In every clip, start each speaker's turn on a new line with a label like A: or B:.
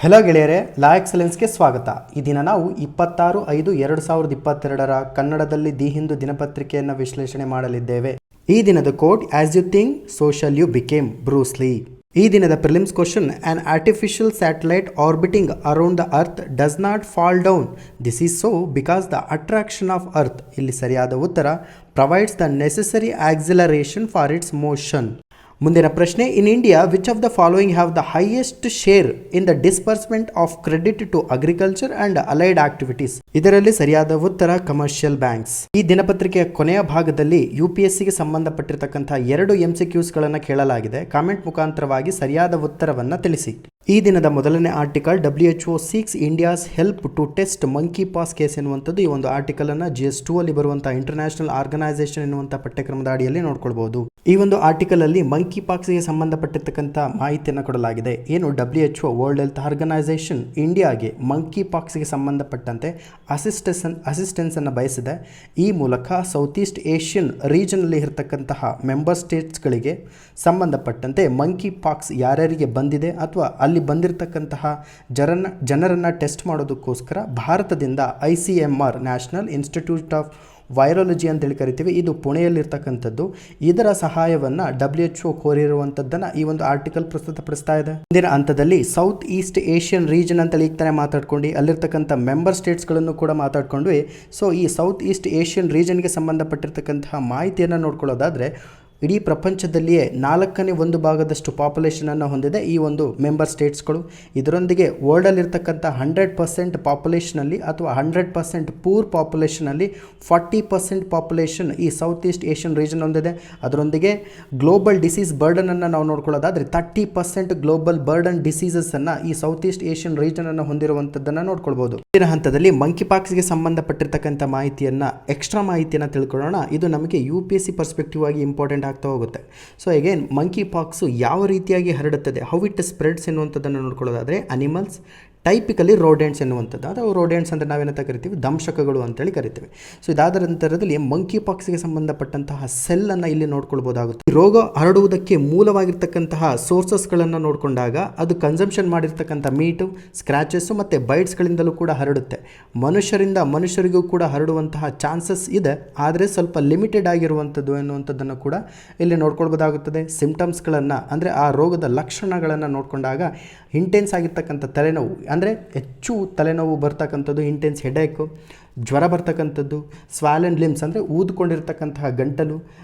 A: Hello ಗೆಳೆಯರೆ, ಲಾ ಎಕ್ಸಲೆನ್ಸ್ಗೆ ಸ್ವಾಗತ. ಈ ದಿನ ನಾವು 26/5/2022 ಕನ್ನಡದಲ್ಲಿ ದಿ ಹಿಂದೂ ದಿನಪತ್ರಿಕೆಯನ್ನು ವಿಶ್ಲೇಷಣೆ ಮಾಡಲಿದ್ದೇವೆ. ಈ ದಿನದ quote, as you think so shall you became Bruce Lee. ಈ ದಿನದ prelims question, an artificial satellite orbiting around the earth does not fall down. This is so because the attraction of earth. ಇಲ್ಲಿ ಸರಿಯಾದ ಉತ್ತರ, provides the necessary acceleration for its motion. ಮುಂದಿನ ಪ್ರಶ್ನೆ, in India which of the following have the highest share in the disbursement of credit to agriculture and allied activities. ಇದರಲ್ಲಿ ಸರಿಯಾದ ಉತ್ತರ, commercial banks. ಈ ದಿನಪತ್ರಿಕೆಯ ಕೊನೆಯ ಭಾಗದಲ್ಲಿ ಯುಪಿಎಸ್ಸಿಗೆ ಸಂಬಂಧಪಟ್ಟಿರತಕ್ಕಂತಹ 2 MCQs ಗಳನ್ನು ಕೇಳಲಾಗಿದೆ. ಕಾಮೆಂಟ್ ಮುಖಾಂತರವಾಗಿ ಸರಿಯಾದ ಉತ್ತರವನ್ನು ತಿಳಿಸಿ. ಈ ದಿನದ ಮೊದಲನೇ article, WHO seeks India's help to test monkeypox case ಎನ್ನುವಂಥದ್ದು. ಈ ಒಂದು ಆರ್ಟಿಕಲ್ ಅನ್ನು GS2 ಅಲ್ಲಿ ಬರುವಂತಹ ಇಂಟರ್ನ್ಯಾಷನಲ್ ಆರ್ಗನೈಸೇಷನ್ ಎನ್ನುವಂಥ ಪಠ್ಯಕ್ರಮದ ಅಡಿಯಲ್ಲಿ ನೋಡ್ಕೊಳ್ಬಹುದು. ಈ ಒಂದು ಆರ್ಟಿಕಲ್ ಅಲ್ಲಿ ಮಂಕಿ ಪಾಕ್ಸ್ಗೆ ಸಂಬಂಧಪಟ್ಟಿರ್ತಕ್ಕಂಥ ಮಾಹಿತಿಯನ್ನು ಕೊಡಲಾಗಿದೆ. ಏನು WHO ವರ್ಲ್ಡ್ ಹೆಲ್ತ್ ಆರ್ಗನೈಸೇಷನ್ ಇಂಡಿಯಾಗೆ ಮಂಕಿ ಪಾಕ್ಸ್ಗೆ ಸಂಬಂಧಪಟ್ಟಂತೆ ಅಸಿಸ್ಟೆನ್ಸ್ ಅನ್ನು ಬಯಸಿದೆ. ಈ ಮೂಲಕ ಸೌತ್ ಈಸ್ಟ್ ಏಷ್ಯನ್ ರೀಜನ್ ಅಲ್ಲಿ ಇರತಕ್ಕಂತಹ ಮೆಂಬರ್ ಸ್ಟೇಟ್ಸ್ಗಳಿಗೆ ಸಂಬಂಧಪಟ್ಟಂತೆ ಮಂಕಿ ಪಾಕ್ಸ್ ಯಾರ್ಯಾರಿಗೆ ಬಂದಿದೆ ಅಥವಾ ಅಲ್ಲಿ ಬಂದಿರತಕ್ಕಂತಹ ಜನರನ್ನು ಟೆಸ್ಟ್ ಮಾಡೋದಕ್ಕೋಸ್ಕರ ಭಾರತದಿಂದ ICMR national institute of virology ಅಂತೇಳಿ ಕರಿತೀವಿ, ಇದು ಪುಣೆಯಲ್ಲಿರ್ತಕ್ಕಂಥದ್ದು. ಇದರ ಸಹಾಯವನ್ನು WHO ಕೋರಿರುವಂಥದ್ದನ್ನು ಈ ಒಂದು ಆರ್ಟಿಕಲ್ ಪ್ರಸ್ತುತಪಡಿಸ್ತಾ ಇದೆ. ಮುಂದಿನ ಹಂತದಲ್ಲಿ ಸೌತ್ ಈಸ್ಟ್ ಏಷ್ಯನ್ ರೀಜನ್ ಅಂತೇಳಿ ಈಗ ತಾನೇ ಮಾತಾಡ್ಕೊಂಡು ಅಲ್ಲಿರ್ತಕ್ಕಂಥ ಮೆಂಬರ್ ಸ್ಟೇಟ್ಸ್ಗಳನ್ನು ಕೂಡ ಮಾತಾಡ್ಕೊಂಡ್ವಿ. ಸೊ ಈ ಸೌತ್ ಈಸ್ಟ್ ಏಷ್ಯನ್ ರೀಜನ್ಗೆ ಸಂಬಂಧಪಟ್ಟಿರ್ತಕ್ಕಂತಹ ಮಾಹಿತಿಯನ್ನು ನೋಡ್ಕೊಳ್ಳೋದಾದರೆ, ಇಡೀ ಪ್ರಪಂಚದಲ್ಲಿಯೇ 1/4 ಪಾಪ್ಯುಲೇಷನನ್ನು ಹೊಂದಿದೆ ಈ ಒಂದು ಮೆಂಬರ್ ಸ್ಟೇಟ್ಸ್ಗಳು. ಇದರೊಂದಿಗೆ ವರ್ಲ್ಡಲ್ಲಿರ್ತಕ್ಕಂಥ 100% ಪಾಪ್ಯುಲೇಷನಲ್ಲಿ ಅಥವಾ 100% ಪೂರ್ ಪಾಪ್ಯುಲೇಷನಲ್ಲಿ 40% ಪಾಪ್ಯುಲೇಷನ್ ಈ ಸೌತ್ ಈಸ್ಟ್ ಏಷ್ಯನ್ ರೀಜನ್ ಹೊಂದಿದೆ. ಅದರೊಂದಿಗೆ ಗ್ಲೋಬಲ್ ಡಿಸೀಸ್ ಬರ್ಡನನ್ನು ನಾವು ನೋಡ್ಕೊಳ್ಳೋದಾದರೆ 30% ಗ್ಲೋಬಲ್ ಬರ್ಡನ್ ಡಿಸೀಸಸ್ಸನ್ನು ಈ ಸೌತ್ ಈಸ್ಟ್ ಏಷ್ಯನ್ ರೀಜನನ್ನು ಹೊಂದಿರುವಂಥದ್ದನ್ನು ನೋಡ್ಕೊಳ್ಬೋದು. ಮುಂದಿನ ಹಂತದಲ್ಲಿ ಮಂಕಿ ಪಾಕ್ಸ್ಗೆ ಸಂಬಂಧಪಟ್ಟಿರ್ತಕ್ಕಂಥ ಮಾಹಿತಿಯನ್ನು, ಎಕ್ಸ್ಟ್ರಾ ಮಾಹಿತಿಯನ್ನು ತಿಳ್ಕೊಳ್ಳೋಣ. ಇದು ನಮಗೆ UPSC ಪರ್ಸ್ಪೆಕ್ಟಿವ್ ಆಗಿ ಇಂಪಾರ್ಟೆಂಟ್ ಆಗ್ತಾ ಹೋಗುತ್ತೆ. ಸೊ ಅಗೇನ್, ಮಂಕಿ ಪಾಕ್ಸು ಯಾವ ರೀತಿಯಾಗಿ ಹರಡುತ್ತದೆ, ಹೌ ಇಟ್ ಸ್ಪ್ರೆಡ್ಸ್ ಎನ್ನುವಂಥದ್ದನ್ನು ನೋಡ್ಕೊಳ್ಳೋದಾದರೆ, ಅನಿಮಲ್ಸ್, ಟೈಪಿಕಲಿ ರೋಡೆಂಟ್ಸ್ ಎನ್ನುವಂಥದ್ದು. ಅದು ರೋಡೆಂಟ್ಸ್ ಅಂದರೆ ನಾವೇನಂತ ಕರಿತೀವಿ, ದಂಶಕಗಳು ಅಂತೇಳಿ ಕರಿತೀವಿ. ಸೊ ಇದಾದ ನಂತರದಲ್ಲಿ ಮಂಕಿ ಪಾಕ್ಸ್ಗೆ ಸಂಬಂಧಪಟ್ಟಂತಹ ಸೆಲ್ಲನ್ನು ಇಲ್ಲಿ ನೋಡ್ಕೊಳ್ಬೋದಾಗುತ್ತೆ. ಈ ರೋಗ ಹರಡುವುದಕ್ಕೆ ಮೂಲವಾಗಿರ್ತಕ್ಕಂತಹ ಸೋರ್ಸಸ್ಗಳನ್ನು ನೋಡಿಕೊಂಡಾಗ ಅದು ಕನ್ಸಂಪ್ಷನ್ ಮಾಡಿರ್ತಕ್ಕಂಥ ಮೀಟು, ಸ್ಕ್ರ್ಯಾಚಸ್ಸು ಮತ್ತು ಬೈಟ್ಸ್ಗಳಿಂದಲೂ ಕೂಡ ಹರಡುತ್ತೆ. ಮನುಷ್ಯರಿಂದ ಮನುಷ್ಯರಿಗೂ ಕೂಡ ಹರಡುವಂತಹ ಚಾನ್ಸಸ್ ಇದೆ, ಆದರೆ ಸ್ವಲ್ಪ ಲಿಮಿಟೆಡ್ ಆಗಿರುವಂಥದ್ದು ಎನ್ನುವಂಥದ್ದನ್ನು ಕೂಡ ಇಲ್ಲಿ ನೋಡ್ಕೊಳ್ಬೋದಾಗುತ್ತದೆ. ಸಿಂಪ್ಟಮ್ಸ್ಗಳನ್ನು ಅಂದರೆ ಆ ರೋಗದ ಲಕ್ಷಣಗಳನ್ನು ನೋಡಿಕೊಂಡಾಗ ಇಂಟೆನ್ಸ್ ಆಗಿರ್ತಕ್ಕಂಥ ತಲೆನೋವು, ಅಂದರೆ ಹೆಚ್ಚು ತಲೆನೋವು ಬರ್ತಕ್ಕಂಥದ್ದು, ಇಂಟೆನ್ಸ್ ಹೆಡೇಕು, ಜ್ವರ ಬರ್ತಕ್ಕಂಥದ್ದು, ಸ್ವಾಲೆನ್ ಲಿಮ್ಸ್ ಅಂದರೆ ಊದ್ಕೊಂಡಿರ್ತಕ್ಕಂತಹ ಗಂಟಲು,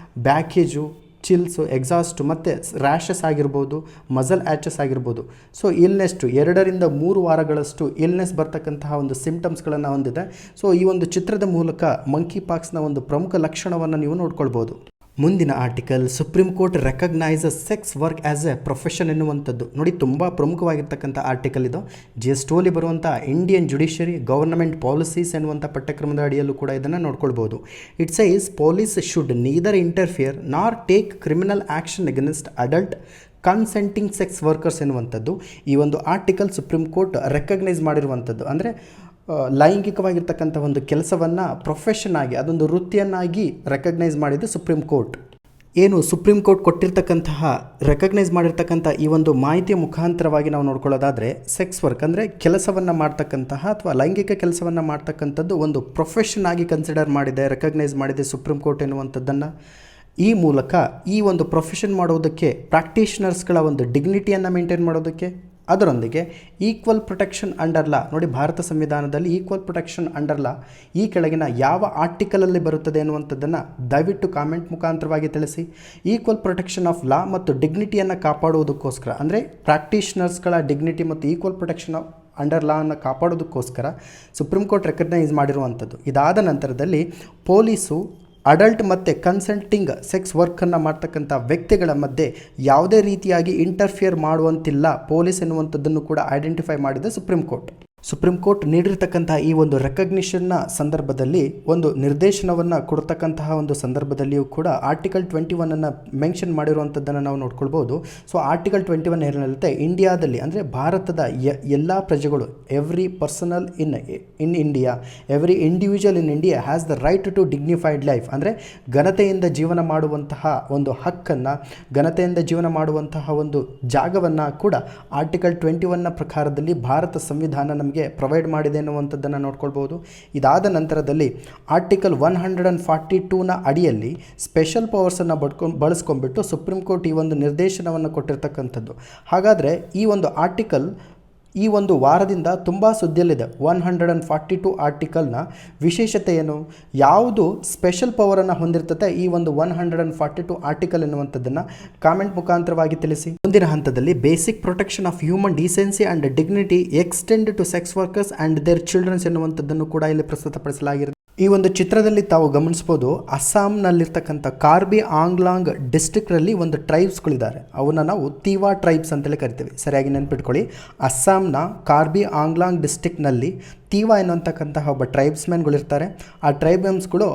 A: ಬ್ಯಾಕೇಜು, ಚಿಲ್ಸು, ಎಕ್ಸಾಸ್ಟು ಮತ್ತು ರ್ಯಾಷಸ್ ಆಗಿರ್ಬೋದು, ಮಸಲ್ ಆ್ಯಚಸ್ ಆಗಿರ್ಬೋದು. ಸೊ ಇಲ್ನೆಸ್ಟು 2 ರಿಂದ 3 ವಾರಗಳಷ್ಟು ಇಲ್ನೆಸ್ ಬರ್ತಕ್ಕಂತಹ ಒಂದು ಸಿಂಪ್ಟಮ್ಸ್ಗಳನ್ನು ಹೊಂದಿದೆ. ಸೊ ಈ ಒಂದು ಚಿತ್ರದ ಮೂಲಕ ಮಂಕಿ ಪಾಕ್ಸ್ನ ಒಂದು ಪ್ರಮುಖ ಲಕ್ಷಣವನ್ನು ನೀವು ನೋಡ್ಕೊಳ್ಬೋದು. ಮುಂದಿನ article, supreme court recognises sex work as A profession ಎನ್ನುವಂಥದ್ದು. ನೋಡಿ, ತುಂಬ ಪ್ರಮುಖವಾಗಿರ್ತಕ್ಕಂಥ ಆರ್ಟಿಕಲ್ ಇದು. GS2 ಅಲ್ಲಿ ಬರುವಂಥ ಇಂಡಿಯನ್ ಜುಡಿಷರಿ ಗವರ್ನಮೆಂಟ್ ಪಾಲಿಸೀಸ್ ಎನ್ನುವಂಥ ಪಠ್ಯಕ್ರಮದ ಅಡಿಯಲ್ಲೂ ಕೂಡ ಇದನ್ನು ನೋಡ್ಕೊಳ್ಬೋದು. It says police should neither interfere nor take criminal action against adult consenting sex workers ಎನ್ನುವಂಥದ್ದು. ಈ ಒಂದು ಆರ್ಟಿಕಲ್ ಸುಪ್ರೀಂ ಕೋರ್ಟ್ ರೆಕಗ್ನೈಸ್ ಮಾಡಿರುವಂಥದ್ದು. ಅಂದರೆ ಲೈಂಗಿಕವಾಗಿರ್ತಕ್ಕಂಥ ಒಂದು ಕೆಲಸವನ್ನು ಪ್ರೊಫೆಷನ್ ಆಗಿ, ಅದೊಂದು ವೃತ್ತಿಯನ್ನಾಗಿ ರೆಕಗ್ನೈಸ್ ಮಾಡಿದ್ದು ಸುಪ್ರೀಂ ಕೋರ್ಟ್. ಏನು ಸುಪ್ರೀಂ ಕೋರ್ಟ್ ಕೊಟ್ಟಿರ್ತಕ್ಕಂತಹ ರೆಕಗ್ನೈಸ್ ಮಾಡಿರ್ತಕ್ಕಂಥ ಈ ಒಂದು ಮಾಹಿತಿಯ ಮುಖಾಂತರವಾಗಿ ನಾವು ನೋಡ್ಕೊಳ್ಳೋದಾದರೆ, ಸೆಕ್ಸ್ ವರ್ಕ್ ಅಂದರೆ ಕೆಲಸವನ್ನು ಮಾಡ್ತಕ್ಕಂತಹ ಅಥವಾ ಲೈಂಗಿಕ ಕೆಲಸವನ್ನು ಮಾಡ್ತಕ್ಕಂಥದ್ದು ಒಂದು ಪ್ರೊಫೆಷನ್ ಆಗಿ ಕನ್ಸಿಡರ್ ಮಾಡಿದೆ, ರೆಕಗ್ನೈಸ್ ಮಾಡಿದೆ ಸುಪ್ರೀಂ ಕೋರ್ಟ್ ಎನ್ನುವಂಥದ್ದನ್ನು. ಈ ಮೂಲಕ ಈ ಒಂದು ಪ್ರೊಫೆಷನ್ ಮಾಡೋದಕ್ಕೆ ಪ್ರಾಕ್ಟೀಷನರ್ಸ್ಗಳ ಒಂದು ಡಿಗ್ನಿಟಿಯನ್ನು ಮೇಂಟೈನ್ ಮಾಡೋದಕ್ಕೆ, ಅದರೊಂದಿಗೆ ಈಕ್ವಲ್ ಪ್ರೊಟೆಕ್ಷನ್ ಅಂಡರ್ ಲಾ. ನೋಡಿ, ಭಾರತ ಸಂವಿಧಾನದಲ್ಲಿ ಈಕ್ವಲ್ ಪ್ರೊಟೆಕ್ಷನ್ ಅಂಡರ್ ಲಾ ಈ ಕೆಳಗಿನ ಯಾವ ಆರ್ಟಿಕಲಲ್ಲಿ ಬರುತ್ತದೆ ಎನ್ನುವಂಥದ್ದನ್ನು ದಯವಿಟ್ಟು ಕಾಮೆಂಟ್ ಮುಖಾಂತರವಾಗಿ ತಿಳಿಸಿ. ಈಕ್ವಲ್ ಪ್ರೊಟೆಕ್ಷನ್ ಆಫ್ ಲಾ ಮತ್ತು ಡಿಗ್ನಿಟಿಯನ್ನು ಕಾಪಾಡುವುದಕ್ಕೋಸ್ಕರ, ಅಂದರೆ ಪ್ರಾಕ್ಟೀಷನರ್ಸ್ಗಳ ಡಿಗ್ನಿಟಿ ಮತ್ತು equal protection of under law ಅನ್ನು ಕಾಪಾಡೋದಕ್ಕೋಸ್ಕರ ಸುಪ್ರೀಂ ಕೋರ್ಟ್ ರೆಕಗ್ನೈಸ್ ಮಾಡಿರುವಂಥದ್ದು. ಇದಾದ ನಂತರದಲ್ಲಿ ಪೊಲೀಸು ಅಡಲ್ಟ್ ಮತ್ತು ಕನ್ಸಲ್ಟಿಂಗ್ ಸೆಕ್ಸ್ ವರ್ಕನ್ನು ಮಾಡ್ತಕ್ಕಂಥ ವ್ಯಕ್ತಿಗಳ ಮಧ್ಯೆ ಯಾವುದೇ ರೀತಿಯಾಗಿ ಇಂಟರ್ಫಿಯರ್ ಮಾಡುವಂತಿಲ್ಲ ಪೊಲೀಸ್ ಎನ್ನುವಂಥದ್ದನ್ನು ಕೂಡ ಐಡೆಂಟಿಫೈ ಮಾಡಿದೆ ಸುಪ್ರೀಂ ಕೋರ್ಟ್. ಸುಪ್ರೀಂ ಕೋರ್ಟ್ ನೀಡಿರ್ತಕ್ಕಂತಹ ಈ ಒಂದು ರೆಕಗ್ನಿಷನ್ನ ಸಂದರ್ಭದಲ್ಲಿ ಒಂದು ನಿರ್ದೇಶನವನ್ನು ಕೊಡ್ತಕ್ಕಂತಹ ಒಂದು ಸಂದರ್ಭದಲ್ಲಿಯೂ ಕೂಡ ಆರ್ಟಿಕಲ್ 21 ಮೆನ್ಷನ್ ಮಾಡಿರುವಂಥದ್ದನ್ನು ನಾವು ನೋಡ್ಕೊಳ್ಬೋದು. ಸೊ ಆರ್ಟಿಕಲ್ 21 ಏನಿರುತ್ತೆ, ಇಂಡಿಯಾದಲ್ಲಿ ಅಂದರೆ ಭಾರತದ ಎಲ್ಲ ಪ್ರಜೆಗಳು, every personal in India, every individual in India has the right to dignified life, ಅಂದರೆ ಘನತೆಯಿಂದ ಜೀವನ ಮಾಡುವಂತಹ ಒಂದು ಹಕ್ಕನ್ನು, ಘನತೆಯಿಂದ ಜೀವನ ಮಾಡುವಂತಹ ಒಂದು ಜಾಗವನ್ನು ಕೂಡ ಆರ್ಟಿಕಲ್ 21 ಪ್ರಕಾರದಲ್ಲಿ ಭಾರತ ಸಂವಿಧಾನ ನಮಗೆ ಪ್ರೊವೈಡ್ ಮಾಡಿದೆ ಎನ್ನುವಂಥದ್ದನ್ನು ನೋಡ್ಕೊಳ್ಬೋದು. ಇದಾದ ನಂತರದಲ್ಲಿ ಆರ್ಟಿಕಲ್ 142ನ ಅಡಿಯಲ್ಲಿ ಸ್ಪೆಷಲ್ ಪವರ್ಸನ್ನು ಬಳಸ್ಕೊಂಡ್ಬಿಟ್ಟು ಸುಪ್ರೀಂ ಕೋರ್ಟ್ ಈ ಒಂದು ನಿರ್ದೇಶನವನ್ನು ಕೊಟ್ಟಿರ್ತಕ್ಕಂಥದ್ದು. ಹಾಗಾದರೆ ಈ ಒಂದು ಆರ್ಟಿಕಲ್ ಈ ಒಂದು ವಾರದಿಂದ ತುಂಬ ಸುದ್ದಿಯಲ್ಲಿದೆ. 142 ಆರ್ಟಿಕಲ್ನ ವಿಶೇಷತೆ ಏನು, ಯಾವುದು ಸ್ಪೆಷಲ್ ಪವರನ್ನು ಹೊಂದಿರ್ತದೆ ಈ ಒಂದು 142 ಆರ್ಟಿಕಲ್ ಎನ್ನುವಂಥದ್ದನ್ನು ಕಾಮೆಂಟ್ ಮುಖಾಂತರವಾಗಿ ತಿಳಿಸಿ. ಮುಂದಿನ ಹಂತದಲ್ಲಿ basic protection of human decency and dignity extend to sex workers and their childrens ಎನ್ನುವಂಥದ್ದನ್ನು ಕೂಡ ಇಲ್ಲಿ ಪ್ರಸ್ತುತಪಡಿಸಲಾಗಿದೆ. ಈ ಒಂದು ಚಿತ್ರದಲ್ಲಿ ತಾವು ಗಮನಿಸ್ಬೋದು, ಅಸ್ಸಾಂನಲ್ಲಿರ್ತಕ್ಕಂಥ ಕಾರ್ಬಿ ಆಂಗ್ಲಾಂಗ್ ಡಿಸ್ಟ್ರಿಕ್ಟ್ರಲ್ಲಿ ಒಂದು ಟ್ರೈಬ್ಸ್ಗಳಿದ್ದಾರೆ. ಅವನ್ನ ನಾವು ತೀವಾ ಟ್ರೈಬ್ಸ್ ಅಂತೇಳಿ ಕರಿತೀವಿ. ಸರಿಯಾಗಿ ನೆನ್ಪಿಟ್ಕೊಳ್ಳಿ, ಅಸ್ಸಾಂನ ಕಾರ್ಬಿ ಆಂಗ್ಲಾಂಗ್ ಡಿಸ್ಟ್ರಿಕ್ಟ್ನಲ್ಲಿ ತೀವಾ ಎನ್ನುವಂತಕ್ಕಂತಹ ಒಬ್ಬ ಟ್ರೈಬ್ಸ್ಮೆನ್ಗಳಿರ್ತಾರೆ. ಆ ಟ್ರೈಬ್ಮೆನ್ಸ್ಗಳು